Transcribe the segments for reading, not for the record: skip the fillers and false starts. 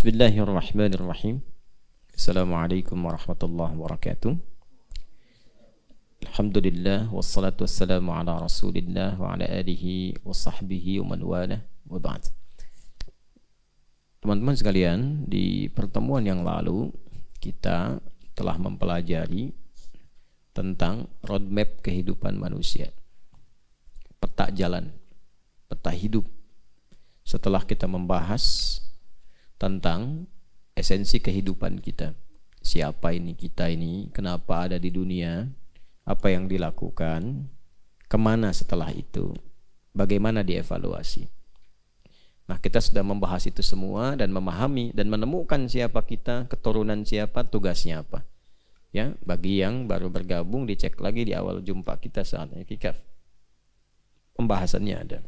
Bismillahirrahmanirrahim. Assalamualaikum warahmatullahi wabarakatuh. Alhamdulillah wassalatu wassalamu ala Rasulillah wa ala alihi wa sahbihi wa man walah wa ba'd. Teman-teman sekalian, di pertemuan yang lalu kita telah mempelajari tentang roadmap kehidupan manusia, peta jalan, peta hidup. Setelah kita membahas tentang esensi kehidupan kita, siapa ini kita ini, kenapa ada di dunia, apa yang dilakukan, kemana setelah itu, bagaimana dievaluasi. Nah, kita sudah membahas itu semua dan memahami dan menemukan siapa kita, keturunan siapa, tugasnya apa. Ya, bagi yang baru bergabung dicek lagi di awal jumpa kita saat i'tikaf. Pembahasannya ada.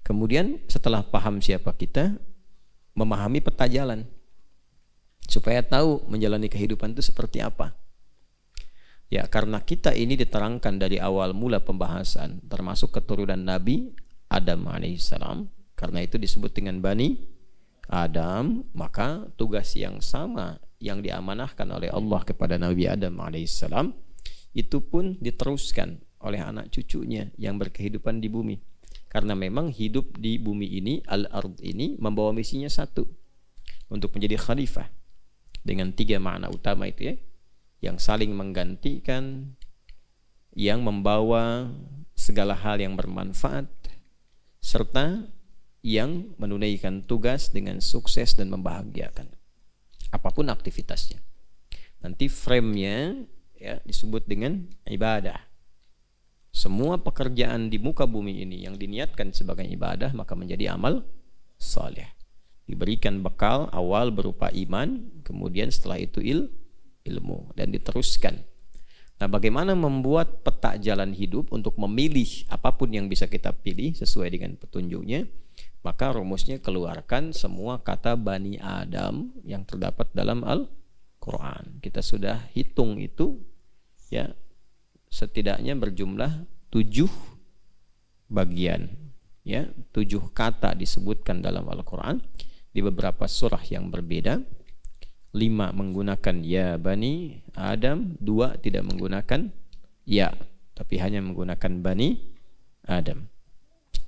Kemudian setelah paham siapa kita, memahami peta jalan supaya tahu menjalani kehidupan itu seperti apa. Ya, karena kita ini diterangkan dari awal mula pembahasan termasuk keturunan Nabi Adam alaihissalam, karena itu disebut dengan Bani Adam, maka tugas yang sama yang diamanahkan oleh Allah kepada Nabi Adam alaihissalam itu pun diteruskan oleh anak cucunya yang berkehidupan di bumi. Karena memang hidup di bumi ini, al-ard ini, membawa misinya satu, untuk menjadi khalifah, dengan 3 makna utama itu ya, yang saling menggantikan, yang membawa segala hal yang bermanfaat, serta yang menunaikan tugas dengan sukses dan membahagiakan apapun aktivitasnya. Nanti frame-nya ya disebut dengan ibadah. Semua pekerjaan di muka bumi ini yang diniatkan sebagai ibadah maka menjadi amal saleh. Diberikan bekal awal berupa iman, kemudian setelah itu ilmu dan diteruskan. Nah, bagaimana membuat peta jalan hidup untuk memilih apapun yang bisa kita pilih sesuai dengan petunjuknya? Maka rumusnya keluarkan semua kata Bani Adam yang terdapat dalam Al-Quran. Kita sudah hitung itu ya, setidaknya berjumlah 7 bagian ya, 7 kata disebutkan dalam Al-Quran di beberapa surah yang berbeda. 5 menggunakan ya Bani Adam, 2 tidak menggunakan ya, tapi hanya menggunakan Bani Adam.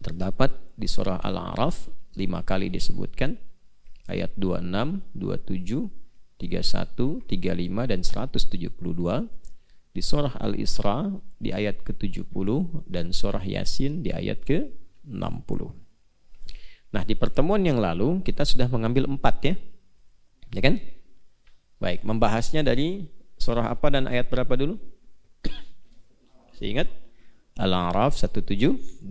Terdapat di surah Al-A'raf 5 kali disebutkan, ayat 26, 27, 31, 35 dan 172. Di surah Al-Isra di ayat ke-70 dan surah Yasin di ayat ke-60. Nah, di pertemuan yang lalu kita sudah mengambil 4 ya. Ya kan? Baik, membahasnya dari surah apa dan ayat berapa dulu? Seingat? Al-A'raf 172.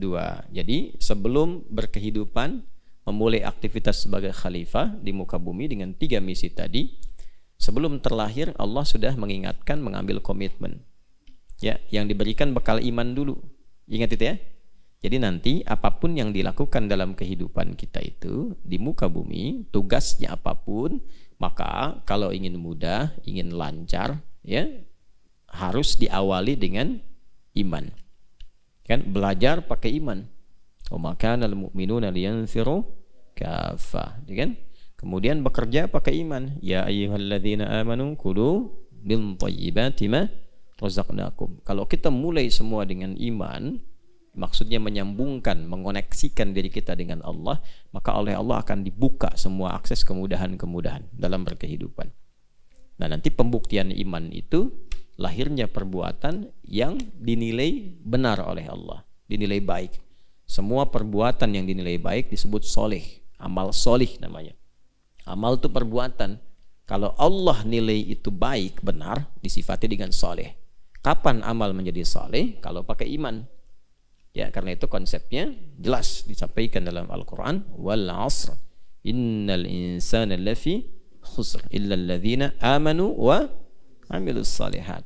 Jadi, sebelum berkehidupan, memulai aktivitas sebagai khalifah di muka bumi dengan 3 misi tadi, sebelum terlahir Allah sudah mengingatkan mengambil komitmen ya, yang diberikan bekal iman dulu. Ingat itu ya. Jadi nanti apapun yang dilakukan dalam kehidupan kita itu di muka bumi, tugasnya apapun, maka kalau ingin mudah, ingin lancar ya, harus diawali dengan iman. Kan belajar pakai iman. Wa ma kana al-mu'minuna liyanfiru kaffah, kan? Kemudian bekerja pakai iman. Ya ayyuhalladzina amanu kulu min thayyibati ma razaqnakum. Kalau kita mulai semua dengan iman, maksudnya menyambungkan, mengoneksikan diri kita dengan Allah, maka oleh Allah akan dibuka semua akses kemudahan-kemudahan dalam berkehidupan. Nah, nanti pembuktian iman itu lahirnya perbuatan yang dinilai benar oleh Allah, dinilai baik. Semua perbuatan yang dinilai baik disebut soleh, amal soleh namanya. Amal itu perbuatan. Kalau Allah nilai itu baik, benar, disifati dengan soleh. Kapan amal menjadi soleh? Kalau pakai iman. Ya, karena itu konsepnya jelas disampaikan dalam Al-Quran. Wal 'asr innal insana lafi khusr illa alladhina amanu wa amilus salihat.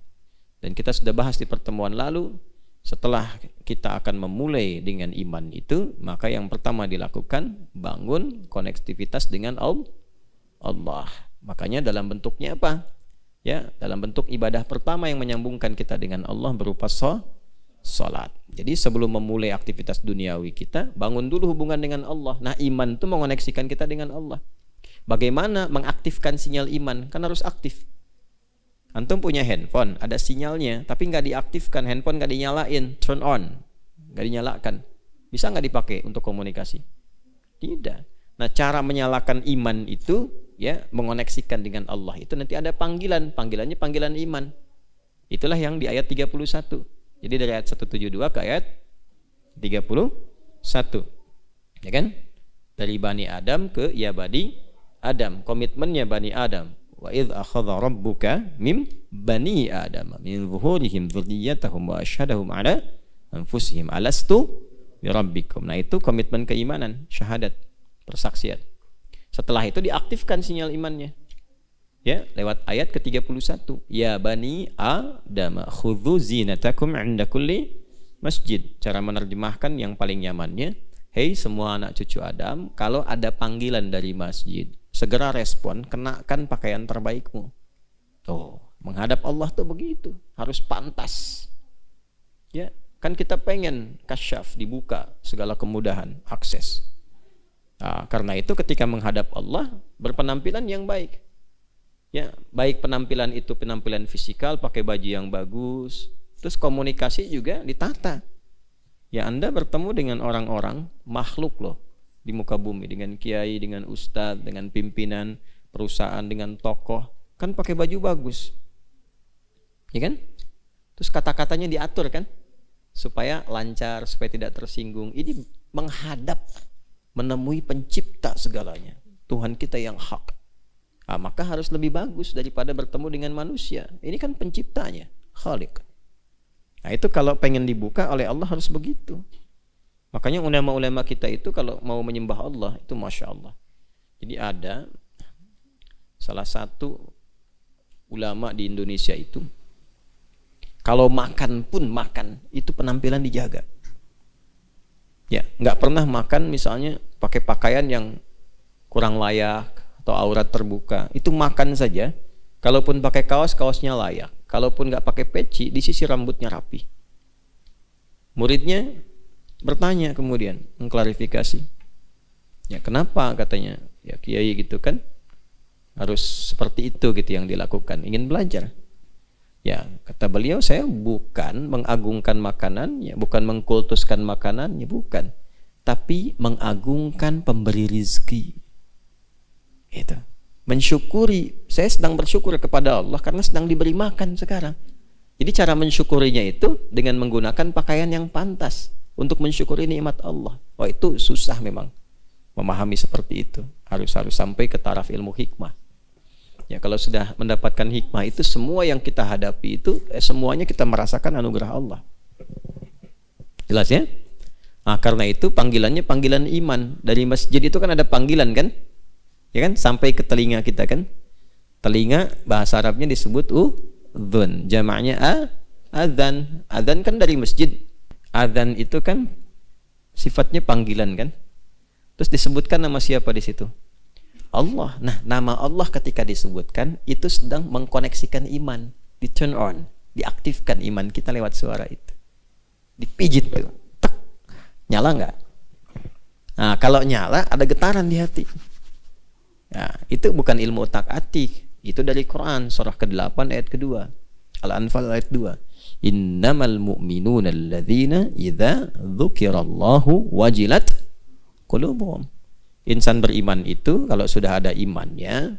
Dan kita sudah bahas di pertemuan lalu, setelah kita akan memulai dengan iman itu, maka yang pertama dilakukan bangun konektivitas dengan Allah. Makanya dalam bentuknya apa? Ya, dalam bentuk ibadah pertama yang menyambungkan kita dengan Allah berupa salat. Jadi sebelum memulai aktivitas duniawi kita, bangun dulu hubungan dengan Allah. Nah, iman itu mengoneksikan kita dengan Allah. Bagaimana mengaktifkan sinyal iman? Kan harus aktif. Antum punya handphone, ada sinyalnya, tapi nggak diaktifkan, handphone nggak dinyalain, turn on, nggak dinyalakan. Bisa nggak dipakai untuk komunikasi? Tidak. Nah, cara menyalakan iman itu, ya, mengoneksikan dengan Allah. Itu nanti ada panggilan, panggilannya panggilan iman. Itulah yang di ayat 31. Jadi dari ayat 172 ke ayat 31. Ya kan? Dari Bani Adam ke ya Bani Adam, komitmennya Bani Adam. Wa idz akhadha rabbuka mim bani Adam min zuhurihim dzurriyyatahum wa asyhadahum ala anfusihim alastu bi rabbikum. Nah, itu komitmen keimanan, syahadat, persaksian. Setelah itu diaktifkan sinyal imannya. Ya, lewat ayat ke-31. Ya Bani Adam khudzu zinatakum 'inda kulli masjid. Cara menerjemahkan yang paling nyamannya, hei semua anak cucu Adam, kalau ada panggilan dari masjid, segera respon, kenakan pakaian terbaikmu. Oh, menghadap Allah tuh begitu, harus pantas. Ya, kan kita pengen kasyaf, dibuka segala kemudahan, akses. Nah, karena itu ketika menghadap Allah, berpenampilan yang baik. Ya, baik penampilan itu penampilan fisikal, pakai baju yang bagus, terus komunikasi juga ditata. Ya, Anda bertemu dengan orang-orang makhluk loh di muka bumi, dengan kiai, dengan ustadz, dengan pimpinan perusahaan, dengan tokoh, kan pakai baju bagus, ya kan? Terus kata-katanya diatur kan, supaya lancar, supaya tidak tersinggung. Ini menghadap, menemui pencipta segalanya, Tuhan kita yang hak. Nah, maka harus lebih bagus daripada bertemu dengan manusia. Ini kan penciptanya, Khaliq. Nah, itu kalau pengen dibuka oleh Allah harus begitu. Makanya ulama-ulama kita itu kalau mau menyembah Allah itu Masya Allah. Jadi ada salah satu ulama di Indonesia itu, kalau makan pun makan, itu penampilan dijaga. Ya, nggak pernah makan misalnya pakai pakaian yang kurang layak atau aurat terbuka. Itu makan saja, kalaupun pakai kaos, kaosnya layak. Kalaupun nggak pakai peci, disisir rambutnya rapi. Muridnya bertanya kemudian, mengklarifikasi. Ya, kenapa katanya? Ya, kiai gitu kan harus seperti itu gitu yang dilakukan, ingin belajar. Ya, kata beliau, saya bukan mengagungkan makanan, ya, bukan mengkultuskan makanan, ya bukan. Tapi mengagungkan pemberi rizki. Itu. Mensyukuri, saya sedang bersyukur kepada Allah karena sedang diberi makan sekarang. Jadi cara mensyukurinya itu dengan menggunakan pakaian yang pantas untuk mensyukuri nikmat Allah. Wah, itu susah memang memahami seperti itu. Harus sampai ke taraf ilmu hikmah. Ya, kalau sudah mendapatkan hikmah itu, semua yang kita hadapi itu semuanya kita merasakan anugerah Allah. Jelas ya? Nah, karena itu panggilannya panggilan iman. Dari masjid itu kan ada panggilan kan? Ya kan? Sampai ke telinga kita kan? Telinga bahasa Arabnya disebut udhun. Jamaknya adzan. Adzan kan dari masjid. Adzan itu kan sifatnya panggilan kan? Terus disebutkan nama siapa di situ? Allah. Nah, nama Allah ketika disebutkan itu sedang mengkoneksikan iman, di turn on, diaktifkan iman kita lewat suara itu. Dipijit tuh. Tek. Nyala enggak? Nah, kalau nyala ada getaran di hati. Nah, itu bukan ilmu otak-atik, itu dari Quran surah ke-8 ayat kedua. Al-Anfal ayat 2. Innamal mu'minuna alladzina idza dzukirallahu wajilat qulubuhum. Insan beriman itu kalau sudah ada imannya,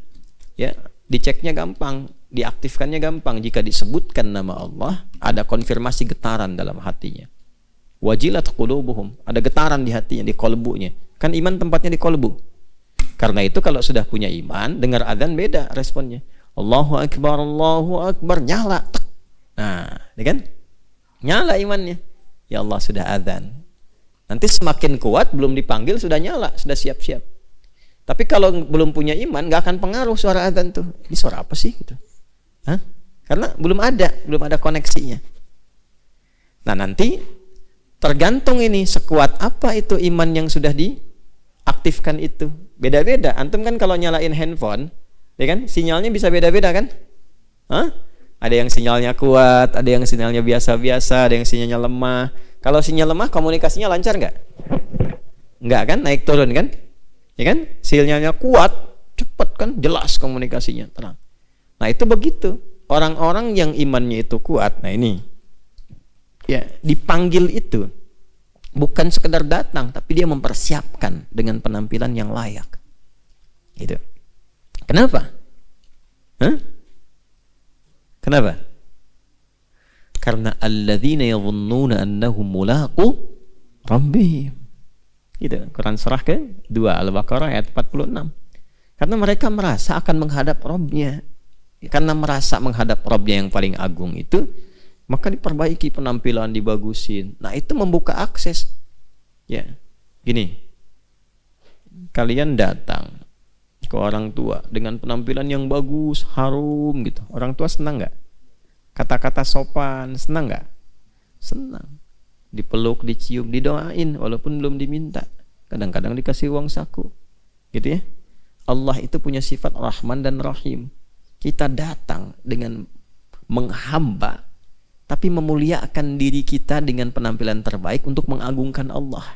ya, diceknya gampang, diaktifkannya gampang. Jika disebutkan nama Allah, ada konfirmasi getaran dalam hatinya. Wajilat qulubuhum, ada getaran di hatinya, di kolbunya. Kan iman tempatnya di kolbu. Karena itu kalau sudah punya iman, dengar azan beda responnya. Allahu Akbar, nyala. Nah, ini kan? Nyala imannya. Ya Allah, sudah azan. Nanti semakin kuat, belum dipanggil sudah nyala, sudah siap-siap. Tapi kalau belum punya iman, nggak akan pengaruh suara azan tuh. Ini suara apa sih gitu? Hah? Karena belum ada koneksinya. Nah, nanti tergantung ini sekuat apa itu iman yang sudah diaktifkan itu. Beda-beda. Antum kan kalau nyalain handphone, ya kan, sinyalnya bisa beda-beda kan? Hah? Ada yang sinyalnya kuat, ada yang sinyalnya biasa-biasa, ada yang sinyalnya lemah. Kalau sinyal lemah, komunikasinya lancar nggak? Nggak kan? Naik turun kan? Ya kan? Sinyalnya kuat, cepat kan jelas komunikasinya, terang. Nah itu begitu. Orang-orang yang imannya itu kuat, nah ini ya dipanggil itu bukan sekedar datang, tapi dia mempersiapkan dengan penampilan yang layak. Gitu. Kenapa? Hah? Kenapa? Karena alladzina yadhunnuna annahum mulaqu rabbihim. Gitu. Quran surah ke-2 Al-Baqarah ayat 46. Karena mereka merasa akan menghadap Rabbnya. Karena merasa menghadap Rabbnya yang paling agung itu, maka diperbaiki penampilan, dibagusin. Nah, itu membuka akses. Ya. Gini. Kalian datang ke orang tua dengan penampilan yang bagus, harum gitu. Orang tua senang nggak? Kata-kata sopan, senang nggak? Senang. Dipeluk, dicium, didoain walaupun belum diminta. Kadang-kadang dikasih uang saku. Gitu ya. Allah itu punya sifat Rahman dan Rahim. Kita datang dengan menghamba, tapi memuliakan diri kita dengan penampilan terbaik untuk mengagungkan Allah.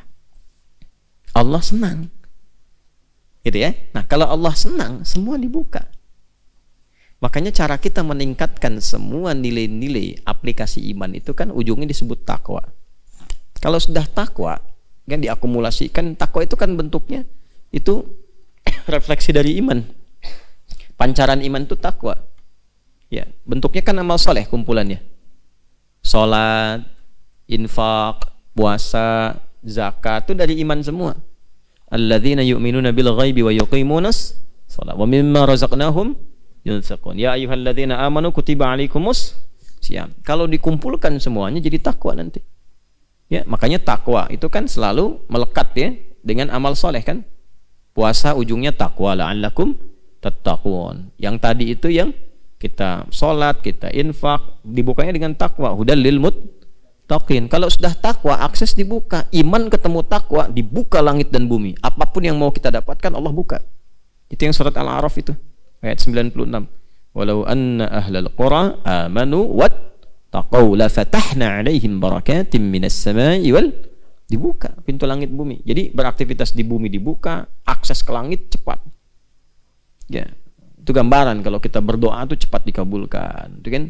Allah senang. Gitu ya. Nah, kalau Allah senang, semua dibuka. Makanya cara kita meningkatkan semua nilai-nilai aplikasi iman itu kan ujungnya disebut takwa. Kalau sudah takwa, kan diakumulasikan, takwa itu kan bentuknya itu refleksi dari iman. Pancaran iman itu takwa. Ya, bentuknya kan amal soleh kumpulannya. Salat, infak, puasa, zakat itu dari iman semua. Alladzina yu'minuna bil ghaibi wa yuqimunas shalah wa mimma razaqnahum yunfiqun. Ya ayyuhalladzina amanu kutiba alaikumus syiyam. Kalau dikumpulkan semuanya jadi takwa nanti. Ya, makanya takwa itu kan selalu melekat ya dengan amal soleh kan. Puasa ujungnya takwa la'allakum tattaqun. Yang tadi itu yang kita sholat, kita infak, dibukanya dengan takwa. Hudal lil muttaqin. Kalau sudah takwa, akses dibuka. Iman ketemu takwa, dibuka langit dan bumi. Apapun yang mau kita dapatkan, Allah buka. Itu yang surat Al-A'raf itu, ayat 96. Walau anna ahlal qura amanu wat taqaw la fatahna 'alaihim barakatim minas sama'i wal, dibuka pintu langit bumi. Jadi beraktivitas di bumi dibuka, akses ke langit cepat. Ya, itu gambaran kalau kita berdoa itu cepat dikabulkan, itu kan?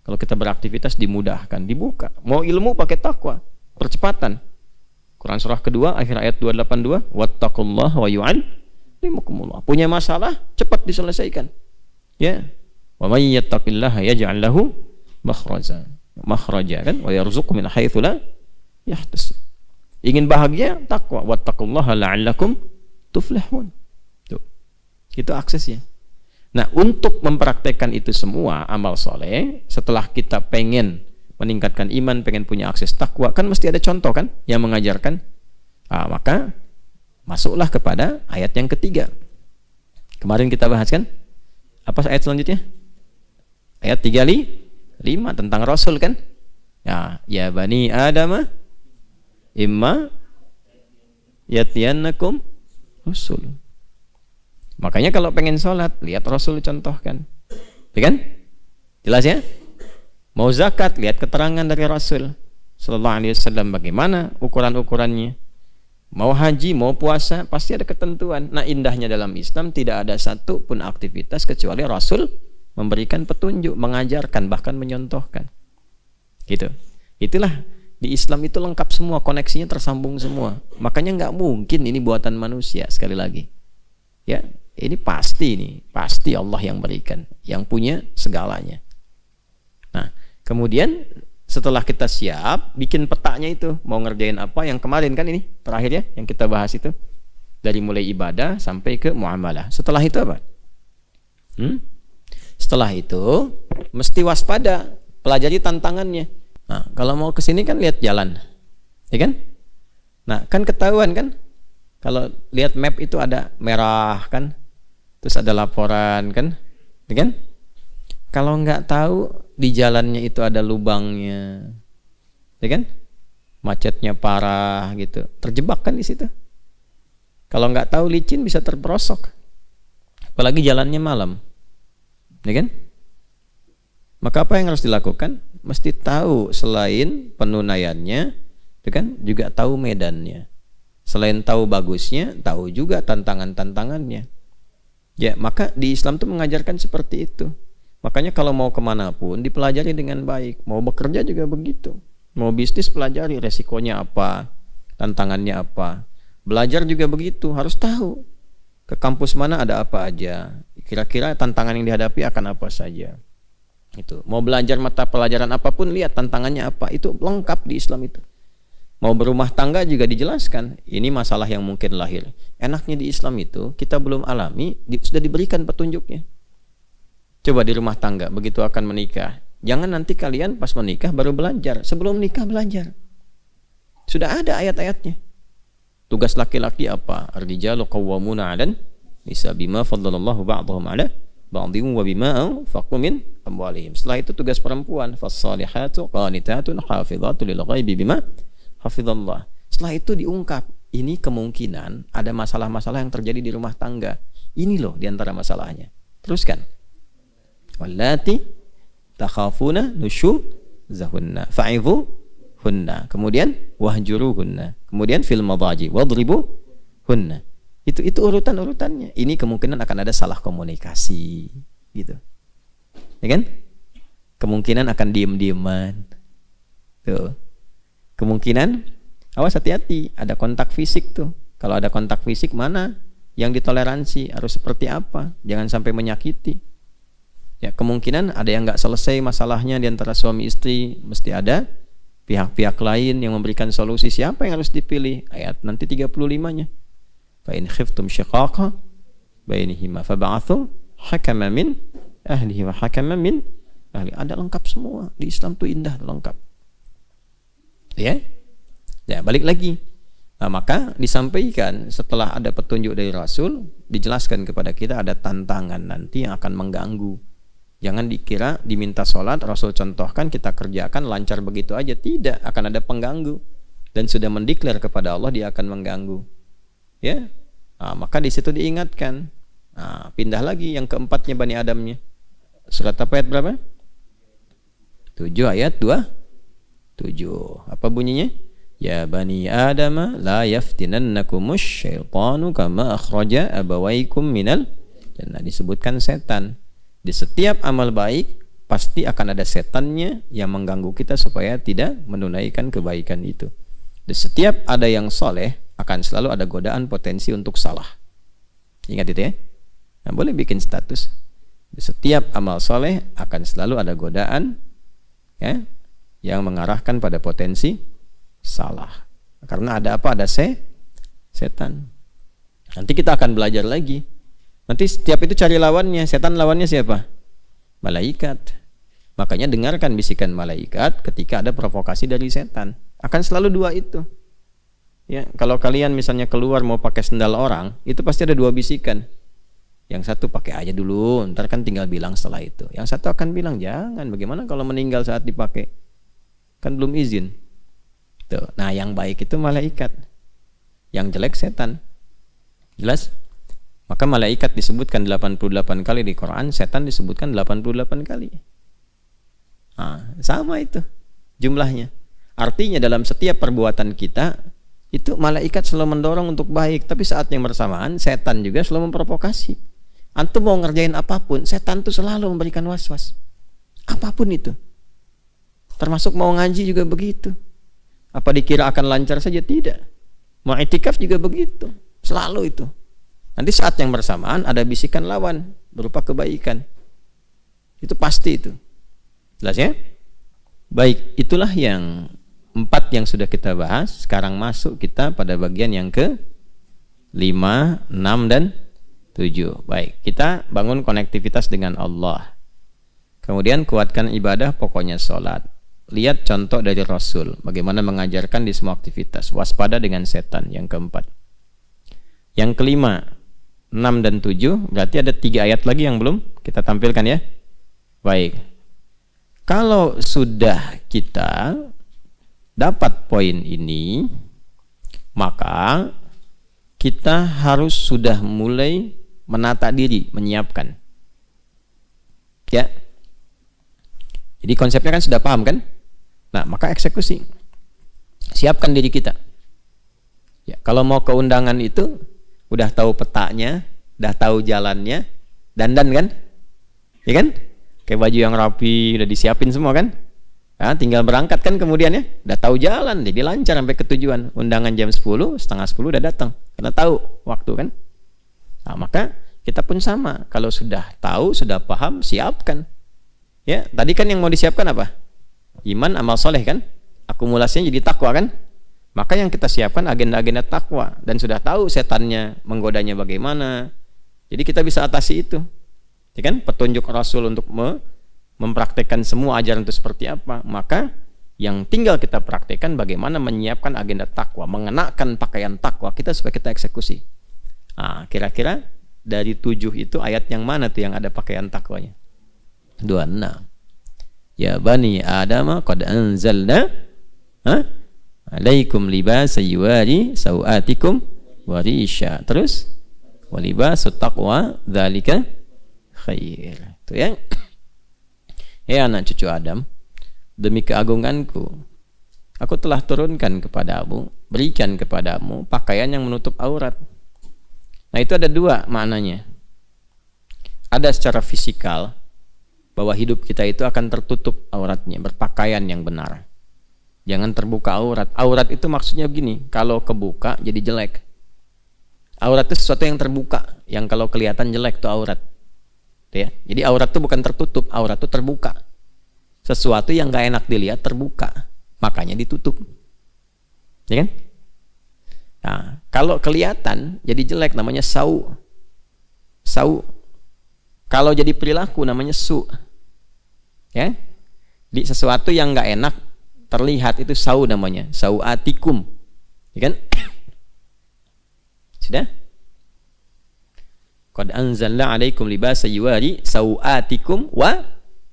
Kalau kita beraktivitas dimudahkan, dibuka. Mau ilmu pakai takwa, percepatan. Quran surah kedua akhir ayat 282, wattaqullaha wa yu'allimukumullah. Punya masalah cepat diselesaikan. Ya. Wa may yattaqillaha yaj'al lahu makhraja. Makhraja kan? Wa yarzuqhu min haitsu la yahtasib. Ingin bahagia, takwa. Wattaqullaha la'allakum tuflihun. Tuh. Itu aksesnya. Nah, untuk mempraktekkan itu semua amal soleh, setelah kita pengen meningkatkan iman, pengen punya akses takwa, kan mesti ada contoh kan yang mengajarkan. Maka masuklah kepada ayat yang ketiga. Kemarin kita bahas kan? Apa ayat selanjutnya? Ayat 35 tentang Rasul kan? Ya bani Adam imma yatiyannakum rusul. Makanya kalau pengen sholat, lihat Rasul contohkan. Ya kan? Jelas ya? Mau zakat, lihat keterangan dari Rasul sallallahu alaihi wasallam bagaimana ukuran-ukurannya. Mau haji, mau puasa, pasti ada ketentuan. Nah, indahnya dalam Islam tidak ada satu pun aktivitas kecuali Rasul memberikan petunjuk, mengajarkan, bahkan menyontohkan. Gitu. Itulah di Islam itu lengkap semua, koneksinya tersambung semua. Makanya nggak mungkin ini buatan manusia, sekali lagi. Ya, ini pasti Allah yang berikan, yang punya segalanya. Nah, kemudian setelah kita siap, bikin petanya itu, mau ngerjain apa, yang kemarin kan ini, terakhir ya, yang kita bahas itu, dari mulai ibadah sampai ke muamalah. Setelah itu apa? Setelah itu, mesti waspada, pelajari tantangannya. Nah, kalau mau ke sini kan lihat jalan, ya kan? Nah, kan ketahuan kan? Kalau lihat map itu ada merah kan? Terus ada laporan kan? Ya kan? Kalau nggak tahu di jalannya itu ada lubangnya, ya kan? Macetnya parah gitu, terjebak kan di situ. Kalau nggak tahu licin bisa terperosok, apalagi jalannya malam, ya kan? Maka apa yang harus dilakukan? Mesti tahu selain penunaiannya, ya kan? Juga tahu medannya. Selain tahu bagusnya, tahu juga tantangan-tantangannya. Ya, maka di Islam tuh mengajarkan seperti itu. Makanya kalau mau kemana pun dipelajari dengan baik. Mau bekerja juga begitu. Mau bisnis pelajari resikonya apa, tantangannya apa. Belajar juga begitu, harus tahu ke kampus mana ada apa aja. Kira-kira tantangan yang dihadapi akan apa saja. Itu. Mau belajar mata pelajaran apapun, lihat tantangannya apa. Itu lengkap di Islam itu. Mau berumah tangga juga dijelaskan. Ini masalah yang mungkin lahir. Enaknya di Islam itu kita belum alami, sudah diberikan petunjuknya. Coba di rumah tangga begitu akan menikah, jangan nanti kalian pas menikah baru belajar. Sebelum nikah belajar. Sudah ada ayat-ayatnya. Tugas laki-laki apa? Ar-rijalu qawwamuna 'alan nisa bima faddalallahu ba'dahum 'ala ba'dhin wa bima anfaqu min amwalihim. Setelah itu tugas perempuan, fas-salihatu qanitatun hafizatu lil ghaibi bima hafizallah. Setelah itu diungkap, ini kemungkinan ada masalah-masalah yang terjadi di rumah tangga. Ini loh diantara masalahnya. Teruskan. Wallati takhafuna nusyuzahunna fa'idhuhunna. Kemudian wahjuruhunna. Kemudian fil madaji wadribuhunna. Itu urutan-urutannya. Ini kemungkinan akan ada salah komunikasi, gitu. Ya kan? Kemungkinan akan diem-dieman. Tuh. Kemungkinan, awas hati-hati, ada kontak fisik tuh. Kalau ada kontak fisik, mana yang ditoleransi, harus seperti apa, jangan sampai menyakiti. Ya, kemungkinan ada yang nggak selesai masalahnya di antara suami istri, mesti ada pihak-pihak lain yang memberikan solusi. Siapa yang harus dipilih? Ayat nanti 35-nya. Fa in khiftum shiqaqa bainihima fab'athu hakaman min ahlihi wa hakaman min ahli. Ada lengkap semua. Di Islam tuh indah, lengkap. Ya, balik lagi. Nah, maka disampaikan setelah ada petunjuk dari Rasul, dijelaskan kepada kita ada tantangan nanti yang akan mengganggu. Jangan dikira diminta sholat, Rasul contohkan, kita kerjakan lancar begitu aja. Tidak, akan ada pengganggu. Dan sudah mendeklar kepada Allah dia akan mengganggu. Ya, maka di situ diingatkan. Pindah lagi yang keempatnya Bani Adamnya. Surat apa ayat berapa? 7 ayat 2. 7. Apa bunyinya? Ya bani Adam la yaftinannakumus syaitanu kama akhraja abawaikum minal jannah. Disebutkan setan. Di setiap amal baik pasti akan ada setannya yang mengganggu kita supaya tidak menunaikan kebaikan itu. Di setiap ada yang soleh akan selalu ada godaan potensi untuk salah. Ingat itu ya. Nah, boleh bikin status. Di setiap amal soleh akan selalu ada godaan, ya, yang mengarahkan pada potensi salah. Karena ada apa? Ada setan. Nanti kita akan belajar lagi. Nanti setiap itu cari lawannya. Setan lawannya siapa? Malaikat. Makanya dengarkan bisikan malaikat ketika ada provokasi dari setan. Akan selalu dua itu. Ya, kalau kalian misalnya keluar mau pakai sendal orang, itu pasti ada dua bisikan. Yang satu pakai aja dulu, ntar kan tinggal bilang setelah itu. Yang satu akan bilang jangan. Bagaimana kalau meninggal saat dipakai? Kan belum izin. Tuh. Nah, yang baik itu malaikat. Yang jelek setan. Jelas? Maka malaikat disebutkan 88 kali di Quran, setan disebutkan 88 kali. Sama itu jumlahnya. Artinya dalam setiap perbuatan kita itu malaikat selalu mendorong untuk baik, tapi saat yang bersamaan setan juga selalu memprovokasi. Antum mau ngerjain apapun, setan tuh selalu memberikan was-was. Apapun itu. Termasuk mau ngaji juga begitu. Apa dikira akan lancar saja? Tidak. Mau i'tikaf juga begitu. Selalu itu. Nanti saat yang bersamaan ada bisikan lawan berupa kebaikan. Itu pasti itu. Jelas ya? Baik, itulah yang 4 yang sudah kita bahas. Sekarang masuk kita pada bagian yang ke 5, 6 dan 7. Baik, kita bangun konektivitas dengan Allah. Kemudian kuatkan ibadah, pokoknya sholat. Lihat contoh dari Rasul, bagaimana mengajarkan di semua aktivitas. Waspada dengan setan, yang keempat. Yang kelima, 6 dan 7, berarti ada 3 ayat lagi yang belum kita tampilkan ya. Baik, kalau sudah kita dapat poin ini, maka kita harus sudah mulai menata diri, menyiapkan. Ya. Jadi konsepnya kan sudah paham kan? Nah, maka eksekusi. Siapkan diri kita. Ya, kalau mau ke undangan itu udah tahu petanya, udah tahu jalannya, dandan kan, ya kan, kayak baju yang rapi udah disiapin semua kan, nah, tinggal berangkat kan kemudian ya, udah tahu jalan, jadi lancar sampai ke tujuan. Undangan jam 10, setengah 10 udah datang, karena tahu waktu kan. Nah, maka kita pun sama, kalau sudah tahu, sudah paham, siapkan. Ya, tadi kan yang mau disiapkan apa? Iman, amal soleh kan, akumulasinya jadi takwa kan. Maka yang kita siapkan agenda-agenda takwa, dan sudah tahu setannya menggodanya bagaimana. Jadi kita bisa atasi itu. Ya kan? Petunjuk Rasul untuk mempraktekkan semua ajaran itu seperti apa. Maka yang tinggal kita praktekkan bagaimana menyiapkan agenda takwa, mengenakan pakaian takwa kita supaya kita eksekusi. Nah, kira-kira dari 7 itu ayat yang mana tuh yang ada pakaian takwanya? 26. Ya bani Adam qad anzalna alaikum libasa yuwari sawatikum warisha. Terus walibasut taqwa dzalika khair. Itu ya. Ya anak cucu Adam, demi keagunganku aku telah turunkan kepadamu, berikan kepadamu pakaian yang menutup aurat. Nah, itu ada 2 maknanya. Ada secara fisikal, bahwa hidup kita itu akan tertutup auratnya, berpakaian yang benar. Jangan terbuka aurat. Aurat itu maksudnya begini, kalau kebuka jadi jelek. Aurat itu sesuatu yang terbuka, yang kalau kelihatan jelek itu aurat. Ya. Jadi aurat itu bukan tertutup, aurat itu terbuka. Sesuatu yang gak enak dilihat terbuka, makanya ditutup. Ya kan? Nah, kalau kelihatan jadi jelek namanya sau. Sau. Kalau jadi perilaku namanya su. Ya. Di sesuatu yang gak enak terlihat itu sau namanya, sauatikum, ya kan? Sudah? Qad anzalna 'alaikum libasa yuwari sauatikum wa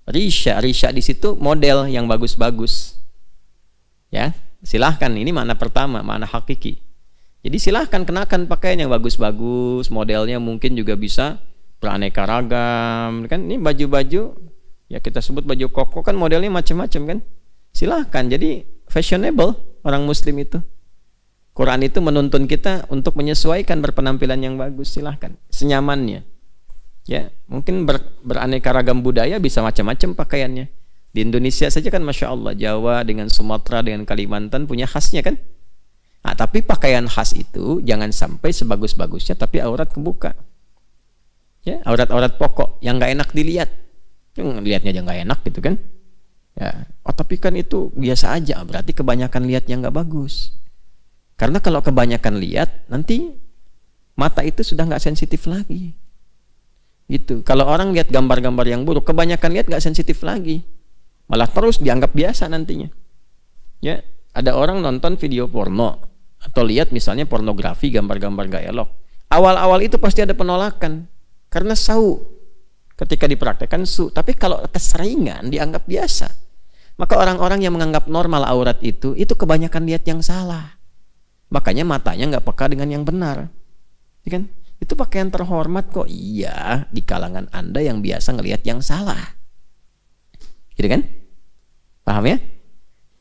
risha. Risha di situ model yang bagus-bagus. Ya, silahkan, ini makna pertama, makna hakiki. Jadi silahkan kenakan pakaian yang bagus-bagus, modelnya mungkin juga bisa beraneka ragam, kan? Ini baju-baju ya kita sebut baju koko kan modelnya macam-macam kan? Silahkan, jadi fashionable orang muslim itu. Quran itu menuntun kita untuk menyesuaikan berpenampilan yang bagus, silahkan, senyamannya. Ya, mungkin beraneka ragam budaya bisa macam-macam pakaiannya. Di Indonesia saja kan Masya Allah, Jawa dengan Sumatera dengan Kalimantan punya khasnya kan. Nah, tapi pakaian khas itu jangan sampai sebagus-bagusnya tapi aurat kebuka. Ya, aurat-aurat pokok yang nggak enak dilihat. Yang lihatnya aja nggak enak gitu kan. Ya, oh tapi kan itu biasa aja, berarti kebanyakan lihat yang nggak bagus. Karena kalau kebanyakan lihat, nanti mata itu sudah nggak sensitif lagi. Gitu. Kalau orang lihat gambar-gambar yang buruk, kebanyakan lihat nggak sensitif lagi, malah terus dianggap biasa nantinya. Ya, ada orang nonton video porno atau lihat misalnya pornografi, gambar-gambar nggak elok. Awal-awal itu pasti ada penolakan karena sau. Ketika dipraktekkan su, tapi kalau keseringan dianggap biasa. Maka orang-orang yang menganggap normal aurat itu kebanyakan lihat yang salah. Makanya matanya nggak peka dengan yang benar. Ya kan? Itu pakaian terhormat kok. Iya, di kalangan Anda yang biasa ngelihat yang salah. Gitu kan? Paham ya?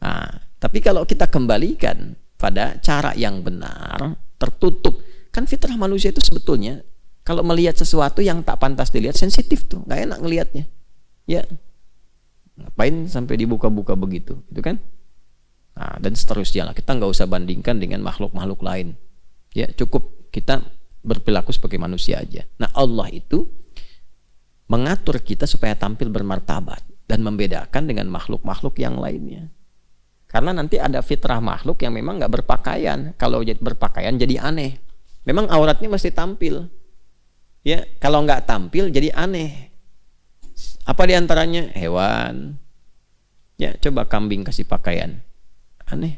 Nah, tapi kalau kita kembalikan pada cara yang benar, tertutup. Kan fitrah manusia itu sebetulnya kalau melihat sesuatu yang tak pantas dilihat, sensitif tuh, nggak enak ngelihatnya. Ya, ngapain sampai dibuka-buka begitu, gitu kan? Nah, dan seterusnya lah. Kita nggak usah bandingkan dengan makhluk-makhluk lain. Ya, cukup kita berperilaku sebagai manusia aja. Nah, Allah itu mengatur kita supaya tampil bermartabat dan membedakan dengan makhluk-makhluk yang lainnya. Karena nanti ada fitrah makhluk yang memang nggak berpakaian. Kalau berpakaian jadi aneh. Memang auratnya mesti tampil. Ya, kalau nggak tampil jadi aneh. Apa diantaranya? Hewan. Ya, coba kambing kasih pakaian, aneh.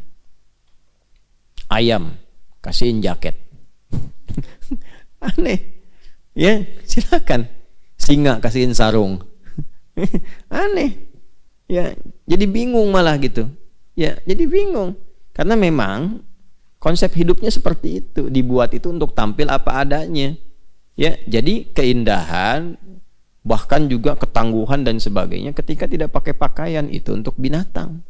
Ayam kasihin jaket, aneh. Ya, silakan. Singa kasihin sarung, aneh. Ya, jadi bingung malah gitu. Ya, jadi bingung karena memang konsep hidupnya seperti itu, dibuat itu untuk tampil apa adanya. Ya, jadi keindahan, bahkan juga ketangguhan dan sebagainya ketika tidak pakai pakaian itu untuk binatang.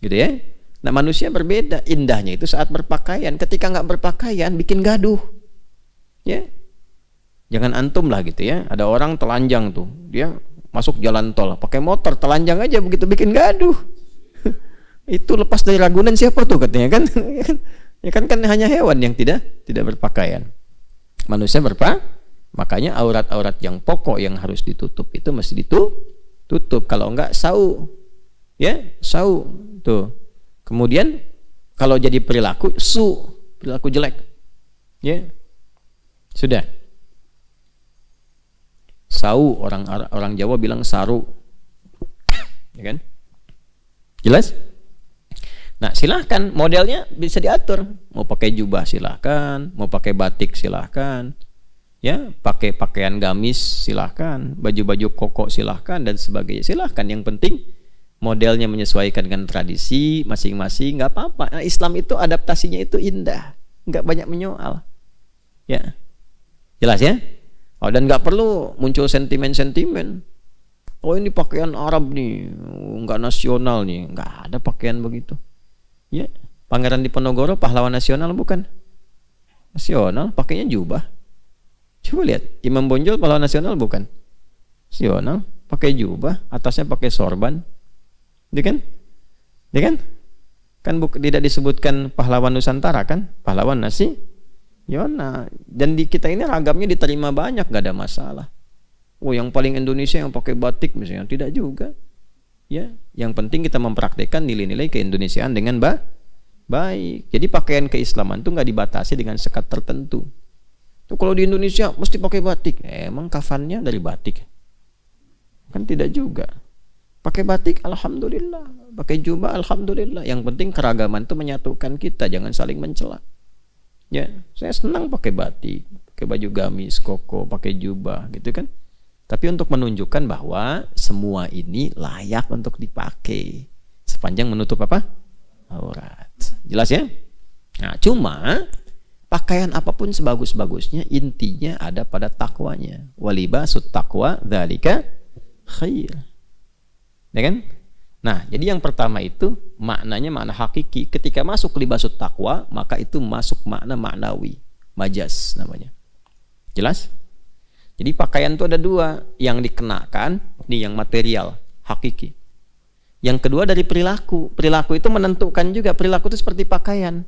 Gitu ya. Nah, manusia berbeda, indahnya itu saat berpakaian. Ketika nggak berpakaian bikin gaduh. Ya. Jangan antum lah gitu ya. Ada orang telanjang tuh, dia masuk jalan tol pakai motor telanjang aja begitu bikin gaduh. Itu lepas dari Ragunan siapa tuh katanya kan? Ya kan hanya hewan yang tidak berpakaian. Manusia makanya aurat-aurat yang pokok yang harus ditutup itu mesti ditutup. Kalau enggak sau. Ya, sau tuh. Kemudian kalau jadi perilaku perilaku jelek. Ya. Sudah. Sau, orang Jawa bilang saru. Ya kan? Jelas? Nah, silahkan modelnya bisa diatur. Mau pakai jubah silahkan, mau pakai batik silahkan, ya, pakai pakaian gamis silahkan, baju-baju koko silahkan dan sebagainya. Silahkan. Yang penting modelnya menyesuaikan dengan tradisi masing-masing, nggak apa-apa. Nah, Islam itu adaptasinya itu indah, nggak banyak menyoal. Ya, jelas ya. Oh, dan nggak perlu muncul sentimen-sentimen. Oh, ini pakaian Arab nih, nggak nasional nih, nggak ada pakaian begitu. Ya, Pangeran Diponegoro pahlawan nasional bukan? Nasional, pakainya jubah. Coba lihat, Imam Bonjol pahlawan nasional bukan? Nasional, pakai jubah, atasnya pakai sorban. Dia kan? Kan tidak disebutkan pahlawan Nusantara kan? Pahlawan nasional. Dan di kita ini ragamnya diterima banyak, gak ada masalah. Oh, yang paling Indonesia yang pakai batik misalnya, tidak juga. Ya, yang penting kita mempraktikkan nilai-nilai keindonesiaan dengan baik. Jadi pakaian keislaman itu nggak dibatasi dengan sekat tertentu. Tuh, kalau di Indonesia mesti pakai batik. Emang kafannya dari batik? Kan tidak juga. Pakai batik, alhamdulillah. Pakai jubah, alhamdulillah. Yang penting keragaman itu menyatukan kita, jangan saling mencela. Ya, saya senang pakai batik, pakai baju gamis, koko, pakai jubah, gitu kan. Tapi untuk menunjukkan bahwa semua ini layak untuk dipakai sepanjang menutup apa? Aurat. Jelas ya? Nah, cuma pakaian apapun sebagus-bagusnya intinya ada pada takwanya. Walibasut taqwa dzalika khair. Ya kan? Nah, jadi yang pertama itu maknanya makna hakiki. Ketika masuk libasut taqwa, maka itu masuk makna maknawi, majaz namanya. Jelas? Jadi pakaian itu ada dua, yang dikenakan, ini yang material, hakiki. Yang kedua dari perilaku. Perilaku itu menentukan juga, perilaku itu seperti pakaian.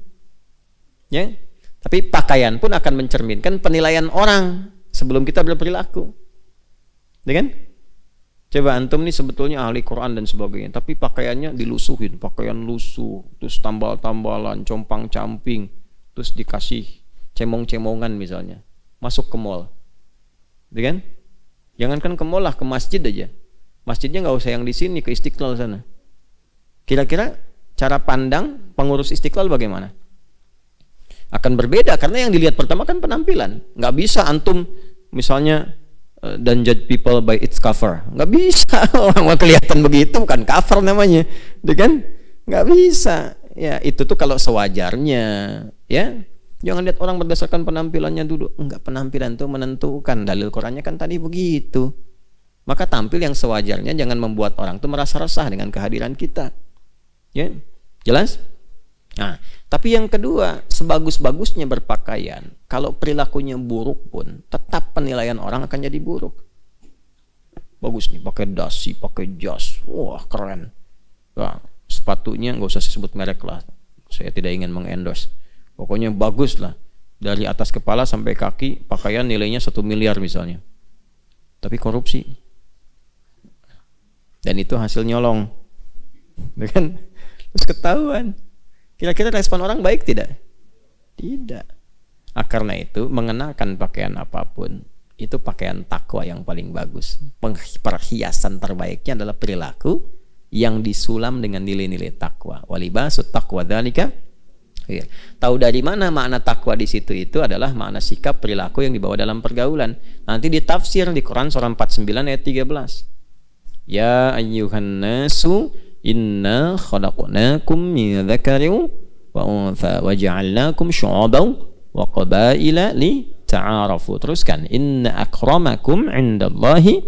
Ya. Tapi pakaian pun akan mencerminkan penilaian orang sebelum kita berperilaku. Ya kan? Coba antum nih sebetulnya ahli Quran dan sebagainya, tapi pakaiannya dilusuhin, pakaian lusuh, terus tambal-tambalan, compang-camping, terus dikasih cemong-cemongan misalnya. Masuk ke mall. Ya kan? Jangankan ke mall lah, ke masjid aja. Masjidnya nggak usah yang di sini, ke Istiqlal sana. Kira-kira cara pandang pengurus Istiqlal bagaimana? Akan berbeda karena yang dilihat pertama kan penampilan. Nggak bisa antum misalnya don't judge people by its cover. Nggak bisa. Orang mau kelihatan begitu bukan cover namanya, ya kan? Nggak bisa. Ya itu tuh kalau sewajarnya, ya. Jangan lihat orang berdasarkan penampilannya dulu. Enggak, penampilan itu menentukan. Dalil Qurannya kan tadi begitu. Maka tampil yang sewajarnya, jangan membuat orang itu merasa resah dengan kehadiran kita. Ya, jelas? Nah, tapi yang kedua, sebagus-bagusnya berpakaian, kalau perilakunya buruk pun, tetap penilaian orang akan jadi buruk. Bagus nih, pakai dasi, pakai jas, wah keren. Nah, sepatunya nggak usah disebut merek lah. Saya tidak ingin mengendorse. Pokoknya bagus lah. Dari atas kepala sampai kaki, pakaian nilainya 1 miliar misalnya. Tapi korupsi. Dan itu hasil nyolong. Kan? Terus ketahuan. Kira-kira respon orang baik tidak? Tidak. Karena itu, mengenakan pakaian apapun, itu pakaian takwa yang paling bagus. Perhiasan terbaiknya adalah perilaku yang disulam dengan nilai-nilai takwa. Walibasut taqwa dzalika. Tahu dari mana makna takwa di situ? Itu adalah makna sikap perilaku yang dibawa dalam pergaulan. Nanti ditafsir di Quran surah 49 ayat 13. Ya ayyuhan nasu inna khalaqnakum min dzakarin wa untha wa ja'alnakum syu'uban wa qabaila li ta'arafu. Teruskan, inna akramakum 'indallahi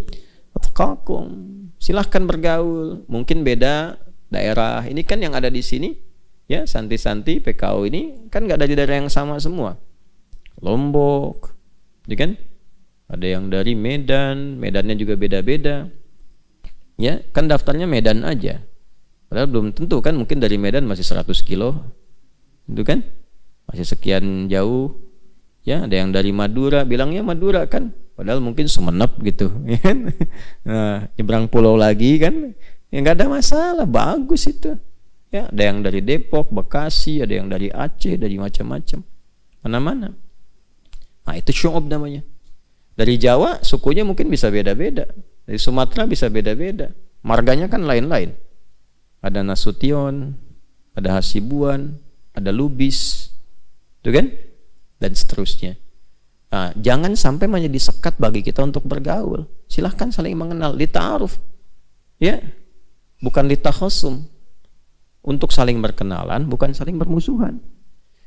atqakum. Silahkan bergaul. Mungkin beda daerah. Ini kan yang ada di sini. Ya, santi-santi PKO ini kan nggak ada di daerah yang sama semua. Lombok, ya kan? ada yang dari Medan, Medannya juga beda-beda. Ya, kan daftarnya Medan aja. Padahal belum tentu kan, mungkin dari Medan masih 100 kilo. Itu kan? Masih sekian jauh. Ya, ada yang dari Madura, bilangnya Madura kan. Padahal mungkin Sumenep gitu, ya kan? Nah, nyebrang pulau lagi kan. Ya nggak ada masalah, bagus itu. Ya, ada yang dari Depok, Bekasi, ada yang dari Aceh, dari macam-macam. Mana-mana. Nah, itu syu'ub namanya. Dari Jawa sukunya mungkin bisa beda-beda. Dari Sumatera bisa beda-beda. Marganya kan lain-lain. Ada Nasution, ada Hasibuan, ada Lubis, itu kan? Dan seterusnya. Nah, jangan sampai menjadi sekat bagi kita untuk bergaul. Silahkan saling mengenal, lita'aruf. Ya, bukan litakhasum. Untuk saling berkenalan, bukan saling bermusuhan.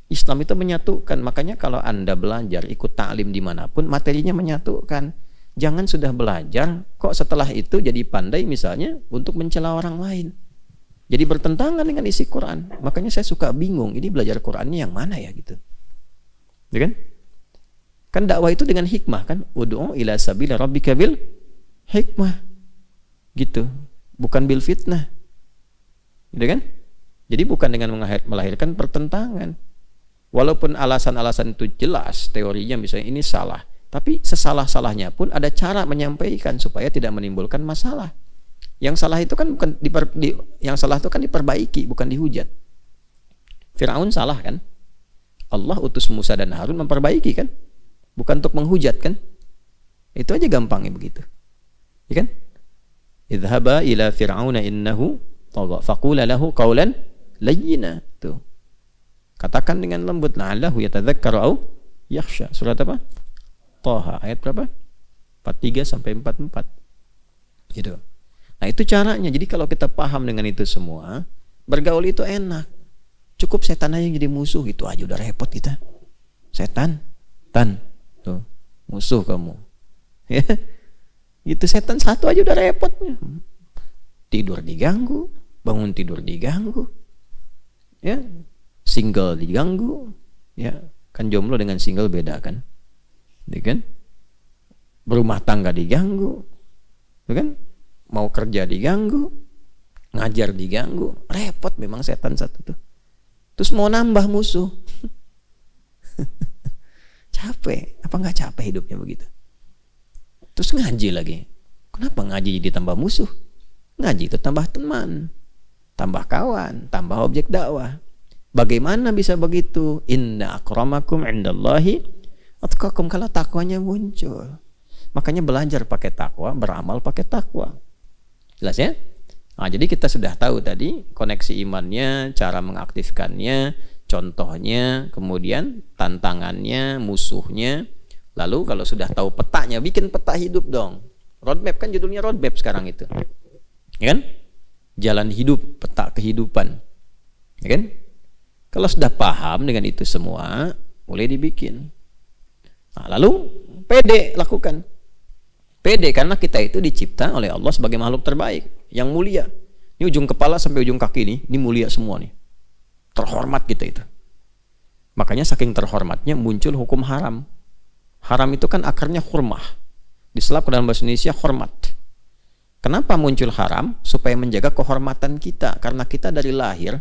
Islam itu menyatukan. Makanya kalau Anda belajar ikut ta'lim dimanapun, materinya menyatukan. Jangan sudah belajar kok setelah itu jadi pandai misalnya untuk mencela orang lain, jadi bertentangan dengan isi Quran. Makanya saya suka bingung, ini belajar Qurannya yang mana ya gitu, ya kan? Kan dakwah itu dengan hikmah kan, ud'u ila sabila rabbika bil hikmah, gitu, bukan bil fitnah, gitu kan? Jadi bukan dengan melahirkan pertentangan. Walaupun alasan-alasan itu jelas teorinya, misalnya ini salah, tapi sesalah-salahnya pun ada cara menyampaikan supaya tidak menimbulkan masalah. Yang salah itu kan bukan yang salah itu kan diperbaiki, bukan dihujat. Firaun salah kan? Allah utus Musa dan Harun memperbaiki kan? Bukan untuk menghujat kan? Itu aja gampangnya begitu. Ya kan? Idhaba ila fir'auna innahu tagha faqula lahu qawlan layyina. Tuh. Katakan dengan lembut, la'allahu yatadzakkaru au yakhsha. Surat apa? Thaha, ayat berapa? 43 sampai 44. Gitu. Nah, itu caranya. Jadi kalau kita paham dengan itu semua, bergaul itu enak. Cukup setan aja yang jadi musuh, itu aja udah repot kita. Setan, tuh, musuh kamu. Ya. Itu setan satu aja udah repotnya. Tidur diganggu, bangun tidur diganggu. Ya. Single diganggu. Ya, kan jomblo dengan single beda kan? Ya kan? Berumah tangga diganggu, ya kan? Mau kerja diganggu, ngajar diganggu, repot memang setan satu tuh. Terus mau nambah musuh, capek? Apa nggak capek hidupnya begitu? Terus ngaji lagi, kenapa ngaji jadi tambah musuh? Ngaji itu tambah teman, tambah kawan, tambah objek dakwah. Bagaimana bisa begitu? Inna akramakum indallahi atqakum, kalau takwanya muncul. Makanya belajar pakai takwa, beramal pakai takwa. Jelas ya? Nah, jadi kita sudah tahu tadi koneksi imannya, cara mengaktifkannya, contohnya, kemudian tantangannya, musuhnya. Lalu kalau sudah tahu petanya, bikin peta hidup dong. Roadmap kan judulnya roadmap sekarang itu. Ya kan? Jalan hidup, peta kehidupan. Ya kan? Kalau sudah paham dengan itu semua, boleh dibikin. Nah, lalu pede lakukan. Pede karena kita itu dicipta oleh Allah sebagai makhluk terbaik, yang mulia. Ini ujung kepala sampai ujung kaki ini mulia semua nih. Terhormat kita itu. Makanya saking terhormatnya muncul hukum haram. Haram itu kan akarnya hurmah. Diselap ke dalam bahasa Indonesia hormat. Kenapa muncul haram? Supaya menjaga kehormatan kita. Karena kita dari lahir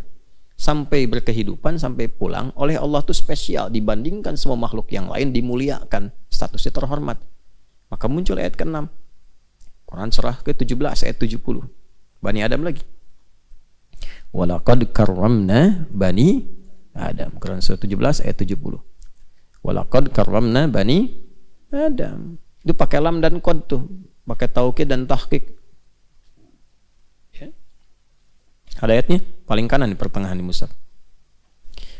sampai berkehidupan, sampai pulang, oleh Allah itu spesial, dibandingkan semua makhluk yang lain dimuliakan, statusnya terhormat. Maka muncul ayat ke-6 Quran surah ke-17 ayat 70, Bani Adam lagi. Walaqad karramna Bani Adam, Quran surah 17 ayat 70. Walaqad karramna Bani Adam. Itu pakai lam dan qad tuh, pakai taukid dan tahqiq. Ya. Ada ayatnya paling kanan di pertengahan di mushaf.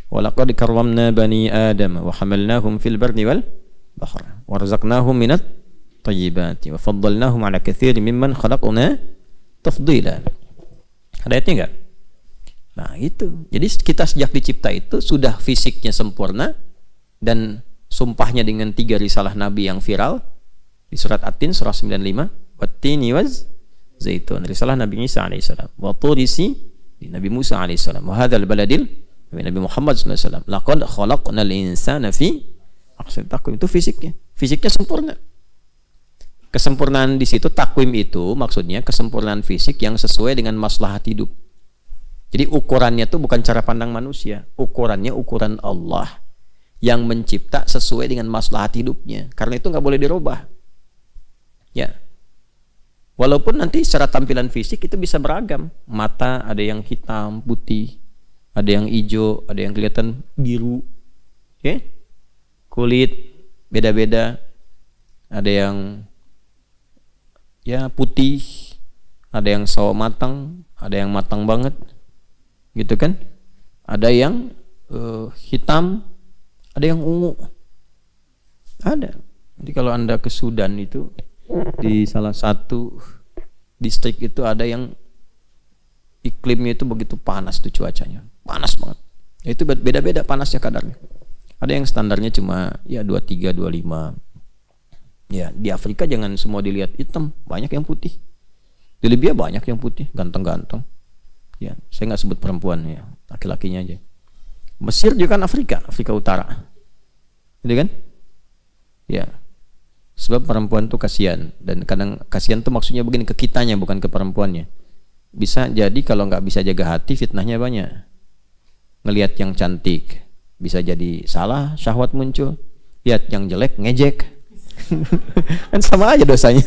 Walaqad karramna Bani Adam wa hamalnahum fil barri wal bahr wa razaqnahum minat tayyibati wa faddalnahum ala katsirin mimman khalaqna tafdila. Ada ayatnya enggak? Nah, itu. Jadi kita sejak dicipta itu sudah fisiknya sempurna, dan sumpahnya dengan 3 risalah Nabi yang viral di surat At-Tin surah 95, wat-tini waz zaitun, risalah Nabi Isa alaihissalam, wa turisi di Nabi Musa alaihissalam, wa hadzal baladil Nabi Muhammad sallallahu alaihi wasallam, laqad khalaqnal insana fi ahsani taqwim. Itu fisiknya sempurna. Kesempurnaan di situ, takwim itu maksudnya kesempurnaan fisik yang sesuai dengan maslahat hidup. Jadi ukurannya itu bukan cara pandang manusia, ukurannya ukuran Allah yang mencipta sesuai dengan maslahat hidupnya. Karena itu nggak boleh dirubah. Ya, walaupun nanti secara tampilan fisik itu bisa beragam. Mata ada yang hitam, putih, ada yang hijau, ada yang kelihatan biru, ya. Kulit beda-beda, ada yang ya putih, ada yang sawo matang, ada yang matang banget, gitu kan? Ada yang hitam, ada yang ungu, ada. Jadi kalau Anda ke Sudan itu, di salah satu distrik itu ada yang iklimnya itu begitu panas tuh, cuacanya panas banget. Ya, itu beda-beda panasnya kadarnya. Ada yang standarnya cuma ya 23, 25. Ya, di Afrika jangan semua dilihat hitam, banyak yang putih. Di Libya banyak yang putih, ganteng-ganteng. Ya, saya nggak sebut perempuan ya, laki-lakinya aja. Mesir juga kan Afrika Utara. Gitu kan? Ya. Sebab perempuan tuh kasihan, dan kadang kasihan tuh maksudnya begini, ke kitanya bukan ke perempuannya. Bisa jadi kalau nggak bisa jaga hati, fitnahnya banyak. Ngelihat yang cantik bisa jadi salah, syahwat muncul. Lihat yang jelek, ngejek. Kan sama aja dosanya.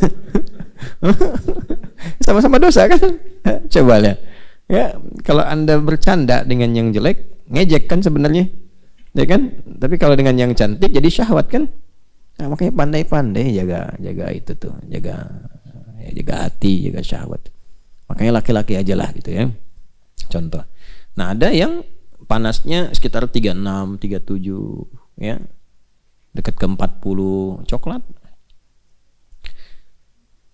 Sama-sama dosa kan? Coba lihat. Ya, kalau Anda bercanda dengan yang jelek, ngejek kan sebenarnya. Ya kan? Tapi kalau dengan yang cantik jadi syahwat kan? Nah, makanya pandai-pandai jaga itu tuh, jaga hati, jaga syahwat. Makanya laki-laki aja lah gitu ya. Contoh. Nah, ada yang panasnya sekitar 36, 37 ya. Dekat ke 40, coklat.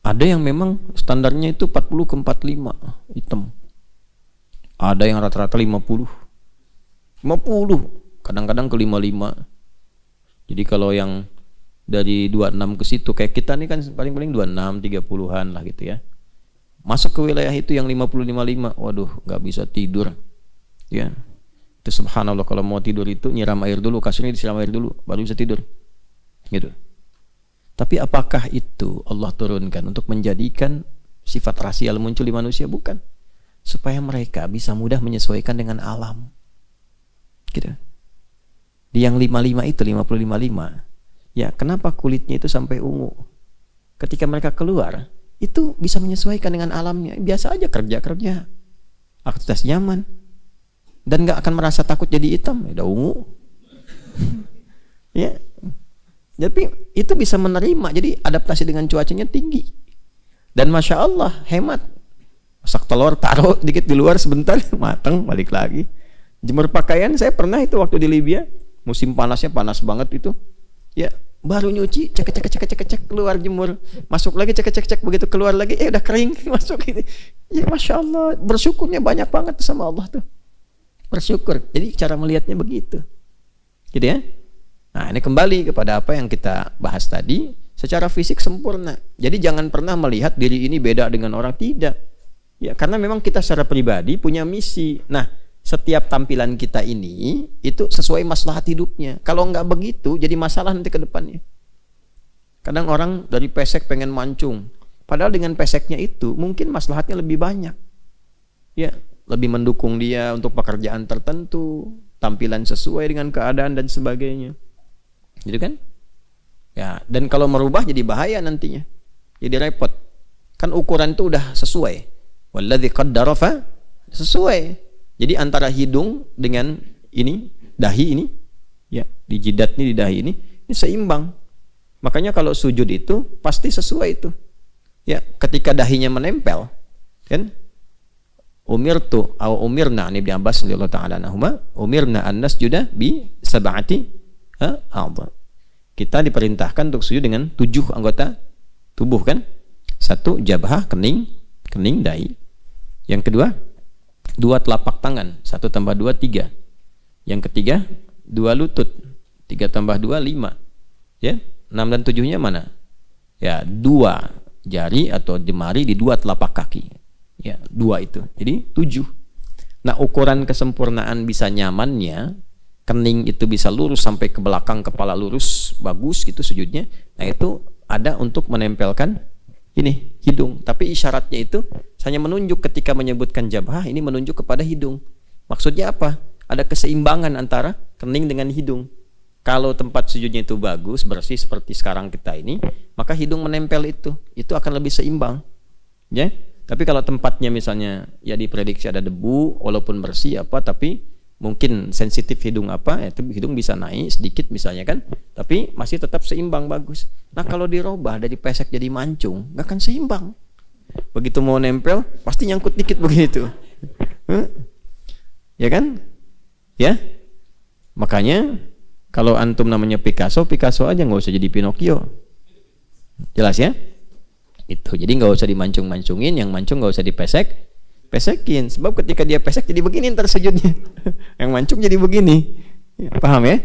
Ada yang memang standarnya itu 40 ke 45, hitam. Ada yang rata-rata 50. 50, kadang-kadang ke 55. Jadi kalau yang dari 26 ke situ, kayak kita nih kan paling-paling 26, 30-an lah gitu ya. Masuk ke wilayah itu yang 50-55, waduh, nggak bisa tidur. Ya. Itu subhanallah, kalau mau tidur itu nyiram air dulu, kasurnya disiram air dulu, baru bisa tidur. Gitu. Tapi apakah itu Allah turunkan untuk menjadikan sifat rasial muncul di manusia? Bukan. Supaya mereka bisa mudah menyesuaikan dengan alam. Gitu. Di yang 55 itu, 50-55. Ya, kenapa kulitnya itu sampai ungu? Ketika mereka keluar, itu bisa menyesuaikan dengan alamnya. Biasa aja kerja-kerja, aktivitas nyaman, dan nggak akan merasa takut jadi hitam. Udah ungu. Ya, tapi itu bisa menerima. Jadi adaptasi dengan cuacanya tinggi. Dan masya Allah hemat. Masak telur, taruh dikit di luar sebentar, matang, balik lagi. Jemur pakaian, saya pernah itu waktu di Libya, musim panasnya panas banget itu. Ya, baru nyuci, cek keluar jemur, masuk lagi cek begitu keluar lagi, udah kering, masuk gitu. Ya masya Allah, bersyukurnya banyak banget sama Allah tuh. Bersyukur. Jadi cara melihatnya begitu, gitu ya. Nah, ini kembali kepada apa yang kita bahas tadi, secara fisik sempurna. Jadi jangan pernah melihat diri ini beda dengan orang, tidak. Ya, karena memang kita secara pribadi punya misi. Nah, setiap tampilan kita ini itu sesuai maslahat hidupnya. Kalau nggak begitu, jadi masalah nanti ke depannya. Kadang orang dari pesek pengen mancung, padahal dengan peseknya itu mungkin maslahatnya lebih banyak. Ya, lebih mendukung dia untuk pekerjaan tertentu, tampilan sesuai dengan keadaan dan sebagainya. Gitu kan? Ya, dan kalau merubah jadi bahaya nantinya. Jadi repot. Kan ukuran itu udah sesuai. Walladzi qaddara fa sesuai. Jadi antara hidung dengan ini, dahi ini, ya, di jidat ini, di dahi ini seimbang. Makanya kalau sujud itu pasti sesuai itu. Ya, ketika dahinya menempel, kan? Umirtu atau umirna, ini Ibnu Abbas radhiyallahu taala anhuma, umirna an nasjuda bi sab'ati a'dha. Kita diperintahkan untuk sujud dengan 7 anggota tubuh kan? 1 jabhah, kening dahi. Yang kedua 2 telapak tangan, 1 tambah 2 3. Yang ketiga 2 lutut, 3 tambah 2 5. Ya, 6 dan 7-nya mana? Ya, 2 jari atau jemari di 2 telapak kaki. Ya, 2 itu. Jadi 7. Nah, ukuran kesempurnaan bisa nyamannya, kening itu bisa lurus sampai ke belakang kepala lurus, bagus gitu sujudnya. Nah, itu ada untuk menempelkan ini hidung, tapi isyaratnya itu hanya menunjuk ketika menyebutkan jabhah, ini menunjuk kepada hidung. Maksudnya apa? Ada keseimbangan antara kening dengan hidung. Kalau tempat sujudnya itu bagus, bersih seperti sekarang kita ini, maka hidung menempel itu akan lebih seimbang. Ya. Tapi kalau tempatnya misalnya ya diprediksi ada debu, walaupun bersih apa, tapi mungkin sensitif hidung apa, itu hidung bisa naik sedikit misalnya kan, tapi masih tetap seimbang bagus. Nah kalau dirubah dari pesek jadi mancung, nggak akan seimbang. Begitu mau nempel, pasti nyangkut dikit begitu. Ya kan? Ya. Makanya kalau antum namanya Picasso aja, nggak usah jadi Pinocchio. Jelas ya? Itu. Jadi nggak usah dimancung-mancungin, yang mancung nggak usah pesekin. Sebab ketika dia pesek jadi begini ntar sujudnya. Yang mancung jadi begini. Ya, paham ya?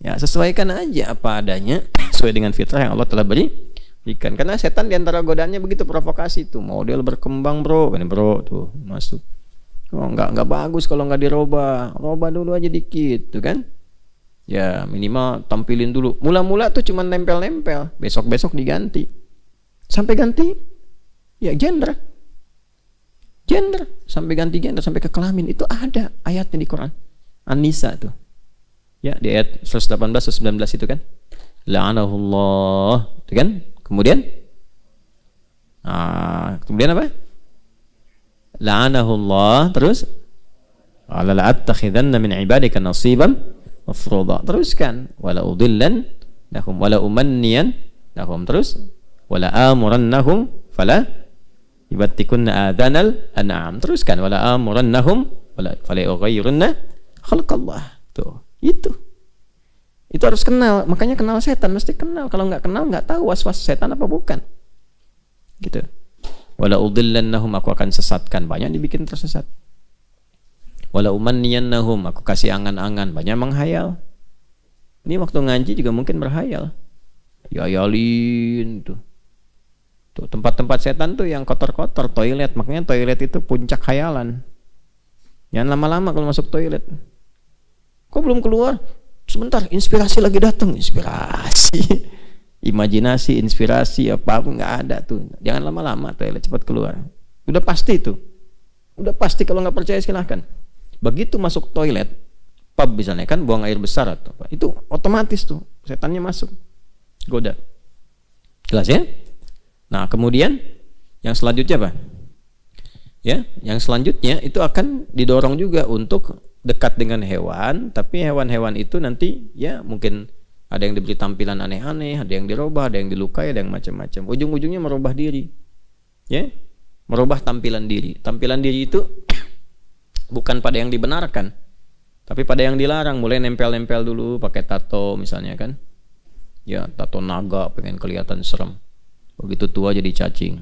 Ya sesuaikan aja apa adanya sesuai dengan fitrah yang Allah telah berikan. Karena setan diantara godaannya begitu, provokasi tuh. Model berkembang bro, ini bro tuh masuk. Oh nggak bagus kalau nggak dirubah. Robah dulu aja dikit, tuh kan? Ya minimal tampilin dulu. Mula-mula tuh cuma nempel-nempel, besok-besok diganti. Sampai ganti ya gender sampai ganti gender, sampai ke kelamin. Itu ada ayatnya di Quran An-Nisa tuh ya, di ayat 118-119 itu kan, la'anahullah itu kan. Kemudian apa, la'anahullah, terus ala la'attakhidanna min ibadika nasiban mafruḍa, teruskan wala udillan lahum wala umanniyan lahum, terus wala amurannahum fala yubattikunna adhanal an'am, teruskan wala amurannahum wala fala yughayyirunna khalqallah. Tuh, itu harus kenal. Makanya kenal setan mesti kenal. Kalau nggak kenal nggak tahu was-was setan apa bukan. Gitu. Wala udillannahum, aku akan sesatkan, banyak dibikin tersesat. Wala umanniyannahum, aku kasih angan-angan, banyak menghayal. Ini waktu ngaji juga mungkin berhayal. Yayalin tuh. Tuh, tempat-tempat setan tuh yang kotor-kotor, toilet. Makanya toilet itu puncak khayalan. Jangan lama-lama kalau masuk toilet. Kok belum keluar? Sebentar, inspirasi lagi datang. Inspirasi, imajinasi, inspirasi apa pun nggak ada tuh. Jangan lama-lama toilet, cepat keluar. Udah pasti tuh. Udah pasti, kalau nggak percaya silahkan. Begitu masuk toilet, pub misalnya kan, buang air besar atau apa, itu otomatis tuh setannya masuk, goda. Jelas ya? Nah kemudian yang selanjutnya apa? Ya, yang selanjutnya itu akan didorong juga untuk dekat dengan hewan, tapi hewan-hewan itu nanti ya mungkin ada yang diberi tampilan aneh-aneh, ada yang dirubah, ada yang dilukai, ada yang macam-macam. Ujung-ujungnya merubah diri, ya, merubah tampilan diri. Tampilan diri itu bukan pada yang dibenarkan, tapi pada yang dilarang. Mulai nempel-nempel dulu, pakai tato misalnya kan, ya tato naga, pengen kelihatan serem. Begitu tua jadi cacing,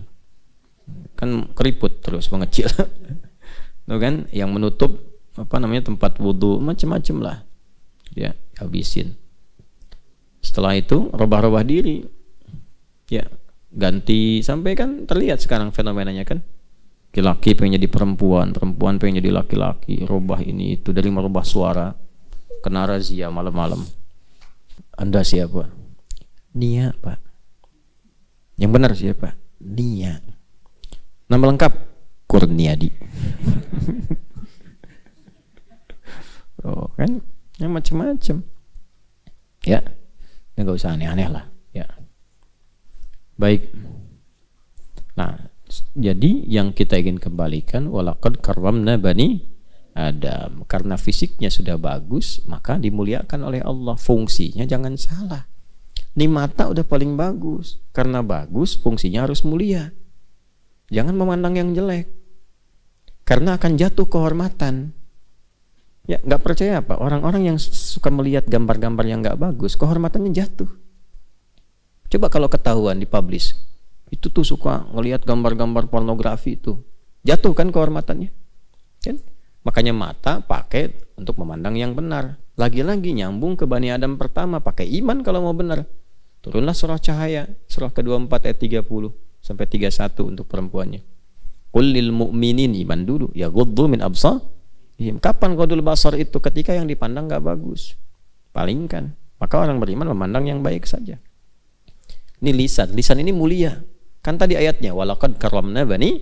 kan keriput terus mengecil. Tuh kan, yang menutup apa namanya tempat wudhu, macam-macam lah, ya habisin. Setelah itu robah-robah diri, ya ganti, sampai kan terlihat sekarang fenomenanya kan, laki-laki pengen jadi perempuan, perempuan pengen jadi laki-laki, robah ini itu, dari merubah suara, kena razia malam-malam. Anda siapa? Nia Pak. Yang benar siapa? Nia. Nama lengkap Kurniadi. Oh kan, yang macam-macam. Ya, nggak usah aneh-aneh lah. Ya. Baik. Nah, jadi yang kita ingin kembalikan, walaqad karramna bani Adam. Karena fisiknya sudah bagus, maka dimuliakan oleh Allah. Fungsinya jangan salah. Ini mata udah paling bagus. Karena bagus, fungsinya harus mulia. Jangan memandang yang jelek, karena akan jatuh kehormatan. Ya, nggak percaya apa? Orang-orang yang suka melihat gambar-gambar yang nggak bagus, kehormatannya jatuh. Coba kalau ketahuan dipublish, itu tuh suka ngelihat gambar-gambar pornografi itu, jatuh kan kehormatannya. Kan? Makanya mata pakai untuk memandang yang benar. Lagi-lagi nyambung ke Bani Adam pertama, pakai iman kalau mau benar. Turunlah surah Cahaya, surah ke-24 ayat 30 sampai 31 untuk perempuannya. Qul lil mu'minin, iman dulu, ya ghuddu min absarihim. Kapan ghadul basar itu? Ketika yang dipandang enggak bagus. Palingkan. Maka orang beriman memandang yang baik saja. Ini lisan. Lisan ini mulia. Kan tadi ayatnya walaqad karramna bani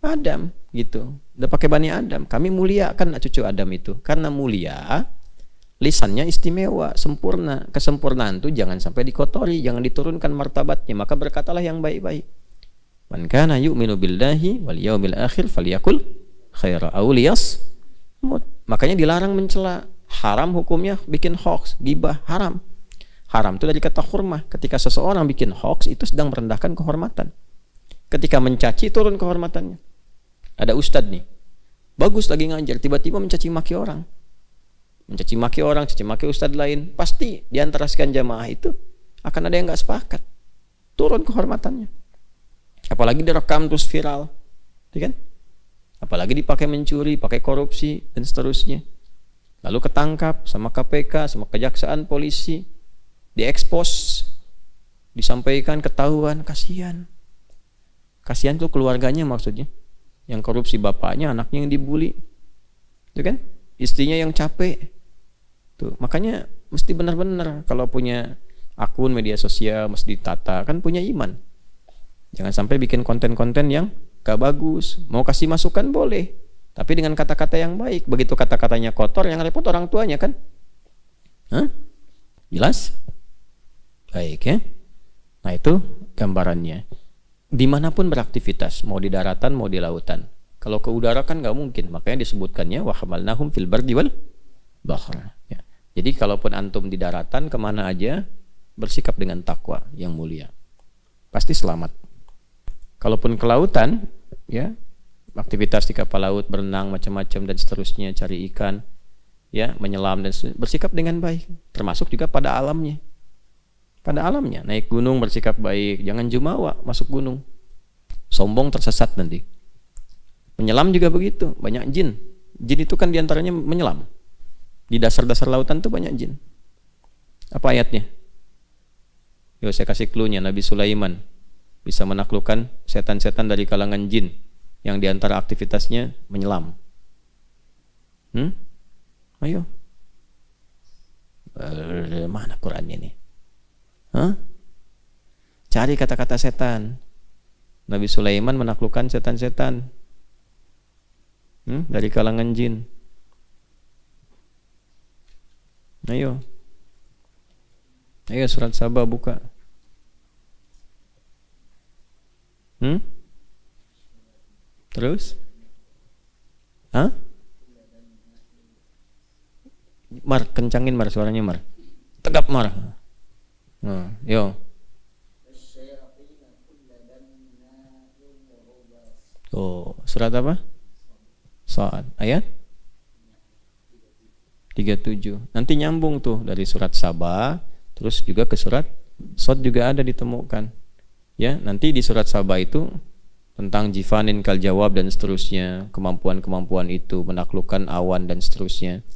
Adam gitu. Udah pakai bani Adam. Kami muliakan cucu Adam itu. Karena mulia, lisannya istimewa, sempurna. Kesempurnaan itu jangan sampai dikotori, jangan diturunkan martabatnya. Maka berkatalah yang baik-baik. Man kana yu'minu billahi wal yaumil akhir falyakul khaira aw liyasmut. Makanya dilarang mencela. Haram hukumnya bikin hoax, gibah haram. Haram itu dari kata hurmah. Ketika seseorang bikin hoax itu sedang merendahkan kehormatan. Ketika mencaci turun kehormatannya. Ada ustadz nih, bagus lagi ngajar, tiba-tiba mencaci maki orang. Mencaci maki orang, caci maki ustadz lain. Pasti di antara sekian jamaah itu akan ada yang gak sepakat. Turun kehormatannya. Apalagi direkam terus viral, kan? Apalagi dipakai mencuri, pakai korupsi dan seterusnya. Lalu ketangkap sama KPK, sama kejaksaan, polisi, diekspos, disampaikan, ketahuan, kasihan. Kasihan tuh keluarganya maksudnya. Yang korupsi bapaknya, anaknya yang dibully, itu kan? Istrinya yang capek. Tuh, makanya mesti benar-benar kalau punya akun media sosial mesti ditata, kan punya iman. Jangan sampai bikin konten-konten yang gak bagus. Mau kasih masukan boleh, tapi dengan kata-kata yang baik. Begitu kata-katanya kotor, yang repot orang tuanya kan? Hah? Jelas? Baik ya. Nah itu gambarannya. Dimanapun beraktivitas, mau di daratan, mau di lautan. Kalau ke udara kan nggak mungkin, makanya disebutkannya wa hamalnahum fil bardi wal bahr. Ya. Jadi kalaupun antum di daratan kemana aja, bersikap dengan takwa yang mulia, pasti selamat. Kalaupun ke lautan, ya aktivitas di kapal laut, berenang macam-macam dan seterusnya, cari ikan, ya menyelam dan seterusnya, bersikap dengan baik, termasuk juga pada alamnya. Pada alamnya, naik gunung bersikap baik, jangan jumawa masuk gunung, sombong tersesat nanti. Menyelam juga begitu, banyak jin. Jin itu kan diantaranya menyelam. Di dasar-dasar lautan tuh banyak jin. Apa ayatnya? Yo, saya kasih clue-nya. Nabi Sulaiman bisa menaklukkan setan-setan dari kalangan jin yang diantara aktivitasnya menyelam. Ayo, mana Qurannya nih? Cari kata-kata setan. Nabi Sulaiman menaklukkan setan-setan dari kalangan jin. Ayo surat Saba buka. Terus? Mar, kencangin Mar suaranya Mar. Tegap Mar. Yo. Oh, surat apa? Shad, ayat 37. Nanti nyambung tuh dari surat Saba, terus juga ke surat Shad juga ada ditemukan. Ya, nanti di surat Saba itu tentang jifanin kal jawab dan seterusnya, kemampuan-kemampuan itu menaklukkan awan dan seterusnya.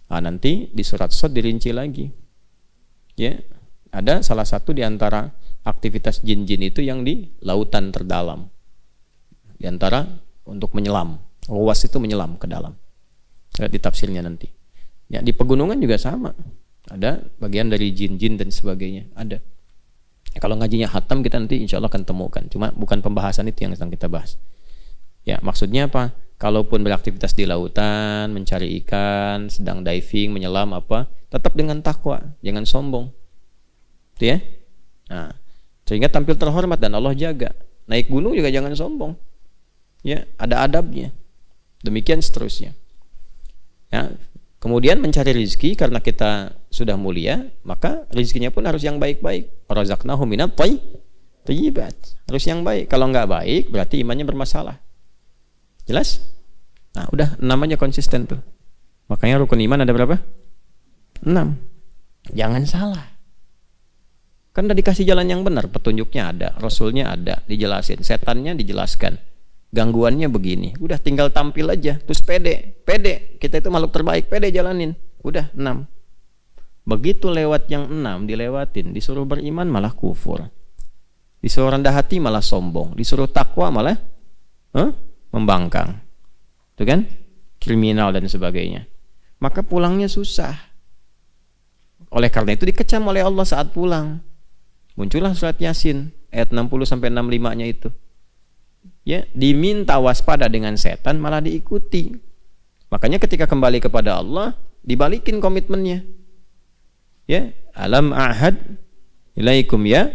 Nanti di surat Shad dirinci lagi. Ya. Ada salah satu di antara aktivitas jin-jin itu yang di lautan terdalam. Di antara untuk menyelam. Ruas itu menyelam ke dalam. Lihat di tafsirnya nanti. Ya, di pegunungan juga sama. Ada bagian dari jin-jin dan sebagainya. Ada. Ya, kalau ngajinya khatam kita nanti insya Allah akan temukan. Cuma bukan pembahasan itu yang sedang kita bahas. Ya, maksudnya apa? Kalaupun beraktivitas di lautan, mencari ikan, sedang diving, menyelam apa, tetap dengan takwa, jangan sombong. Itu ya. Nah, sehingga tampil terhormat dan Allah jaga. Naik gunung juga jangan sombong. Ya, ada adabnya. Demikian seterusnya. Ya, kemudian mencari rezeki karena kita sudah mulia, maka rezekinya pun harus yang baik-baik. Razaqnahum minat thayyibat. Harus yang baik. Kalau nggak baik berarti imannya bermasalah. Jelas? Nah, udah 6 aja konsisten tuh. Makanya rukun iman ada berapa? 6. Jangan salah. Kan udah dikasih jalan yang benar, petunjuknya ada, rasulnya ada, dijelasin, setannya dijelaskan, gangguannya begini, udah tinggal tampil aja, terus pede, kita itu makhluk terbaik, pede jalanin, udah 6. Begitu lewat yang 6 dilewatin, disuruh beriman malah kufur, disuruh rendah hati malah sombong, disuruh takwa malah membangkang, itu kan, kriminal dan sebagainya. Maka pulangnya susah. Oleh karena itu dikecam oleh Allah saat pulang. Muncullah surat Yasin ayat 60 sampai 65-nya itu. Ya, diminta waspada dengan setan malah diikuti. Makanya ketika kembali kepada Allah, dibalikin komitmennya. Ya, alam ahad ilaikum ya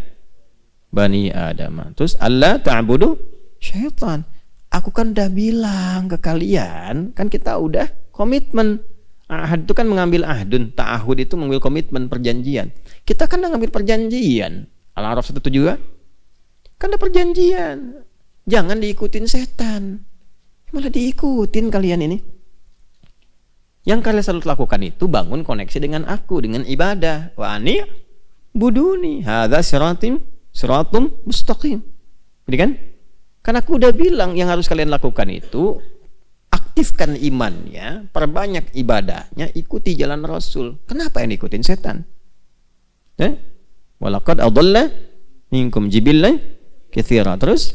bani Adam. Terus Allah ta'budu syaitan. Aku kan udah bilang ke kalian, kan kita udah komitmen. Ahad itu kan mengambil ahdun, ta'ahud itu mengambil komitmen, perjanjian. Kita kan udah ngambil perjanjian. Al-A'raf 1 juga kan ada perjanjian. Jangan diikutin setan. Malah diikutin kalian ini. Yang kalian selalu lakukan itu bangun koneksi dengan aku, dengan ibadah. Wa ani buduni. Hadza siratum mustaqim. Jadi kan? Karena aku udah bilang yang harus kalian lakukan itu aktifkan imannya, perbanyak ibadahnya, ikuti jalan Rasul. Kenapa yang diikutin setan? Walaqad adalla minkum jibillan katsira. Terus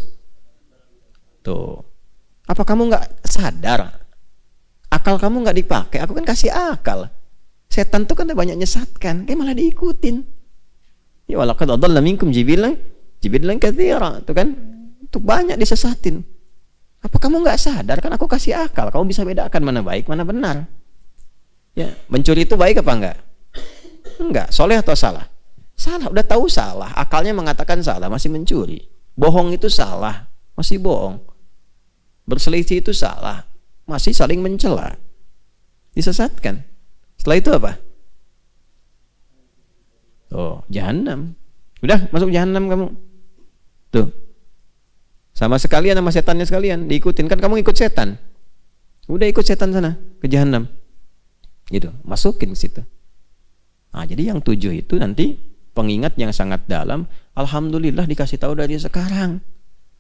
tuh, apa kamu nggak sadar? Akal kamu nggak dipakai. Aku kan kasih akal. Setan tuh kan banyak nyesatkan, kayak malah diikutin. Ya walaqad adalla minkum jibillan katsira. Tuh kan, tuh banyak disesatin. Apa kamu nggak sadar? Kan aku kasih akal, kamu bisa bedakan mana baik, mana benar. Ya, mencuri itu baik apa enggak? Enggak. Soleh atau salah? Salah. Udah tahu salah, akalnya mengatakan salah, masih mencuri. Bohong itu salah, masih bohong. Berselisih itu salah, masih saling mencela. Disesatkan. Setelah itu apa? Oh, jahanam. Udah masuk jahanam kamu. Tuh. Sama sekalian sama setannya sekalian, diikutin. Kan kamu ikut setan. Udah ikut setan sana ke jahanam. Gitu, masukin ke situ. Nah, jadi yang 7 itu nanti pengingat yang sangat dalam. Alhamdulillah dikasih tahu dari sekarang,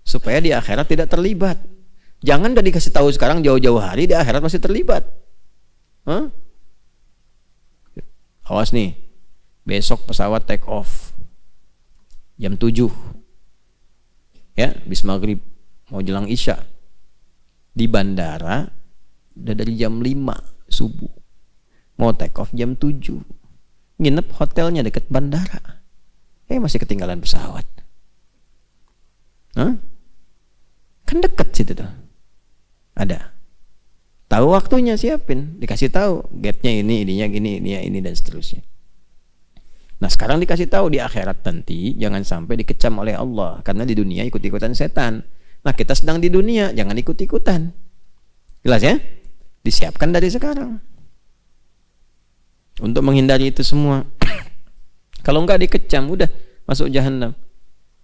supaya di akhirat tidak terlibat. Jangan udah dikasih tahu sekarang, jauh-jauh hari di akhirat masih terlibat. Awas nih, besok pesawat take off jam 7. Ya, bis maghrib mau jelang isya. Di bandara udah dari jam 5 subuh. Mau take off jam 7. Nginep hotelnya dekat bandara. Masih ketinggalan pesawat. Kan deket situ tuh. Ada. Tahu waktunya, siapin, dikasih tahu gate-nya ini, ininya gini, ininya ini dan seterusnya. Nah, sekarang dikasih tahu di akhirat nanti jangan sampai dikecam oleh Allah karena di dunia ikut-ikutan setan. Nah, kita sedang di dunia, jangan ikut-ikutan. Jelas ya? Disiapkan dari sekarang untuk menghindari itu semua. Kalau enggak dikecam, udah masuk jahanam.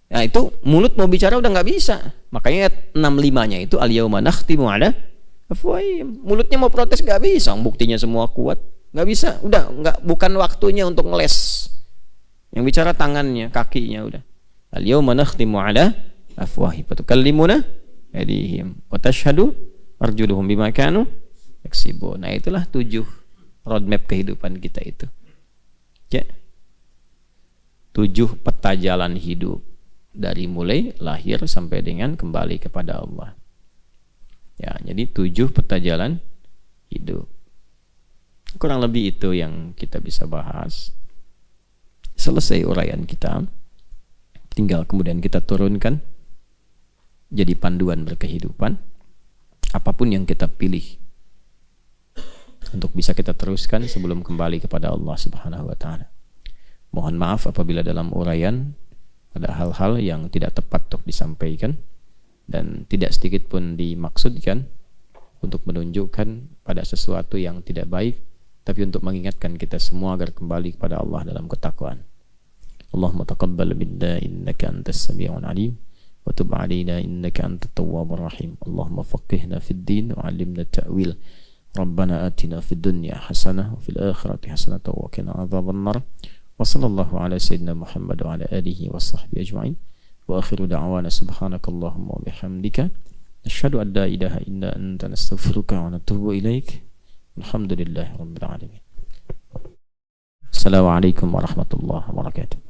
Nah, itu mulut mau bicara udah nggak bisa. Makanya ayat 65-nya itu al-yauma nakhtimu ala afwahihim. Mulutnya mau protes nggak bisa, buktinya semua kuat. Nggak bisa, udah nggak, bukan waktunya untuk ngeles. Yang bicara tangannya, kakinya udah. Al-yauma nakhtimu ala afwahihim wa tukallimuna aydihim wa tashhadu arjuluhum bima kanu yaksibun. Nah, itulah 7 roadmap kehidupan kita itu. Ya. 7 peta jalan hidup dari mulai lahir sampai dengan kembali kepada Allah. Ya, jadi 7 peta jalan hidup. Kurang lebih itu yang kita bisa bahas. Selesai uraian kita, tinggal kemudian kita turunkan jadi panduan berkehidupan. Apapun yang kita pilih untuk bisa kita teruskan sebelum kembali kepada Allah Subhanahu wa taala. Mohon maaf apabila dalam uraian ada hal-hal yang tidak tepat untuk disampaikan dan tidak sedikit pun dimaksudkan untuk menunjukkan pada sesuatu yang tidak baik, tapi untuk mengingatkan kita semua agar kembali kepada Allah dalam ketakwaan. Allahumma taqabbal minna innaka antas sami'un alim wa tub 'alaina innaka antat tawwabur rahim. Allahumma faqihna fid din wa 'allimna ta'wil. Rabbana atina fid dunya hasanah wa fil akhirati hasanah wa qina adzaban nar. Wa sallallahu ala sayyidina Muhammad wa ala alihi wa sahbihi ajma'in. Wa akhiru da'wana subhanakallahumma wa bihamdika nashhadu an la ilaha illa anta nastaghfiruka wa natubu ilaik. Alhamdulillahirabbil alamin. Assalamualaikum warahmatullahi wabarakatuh.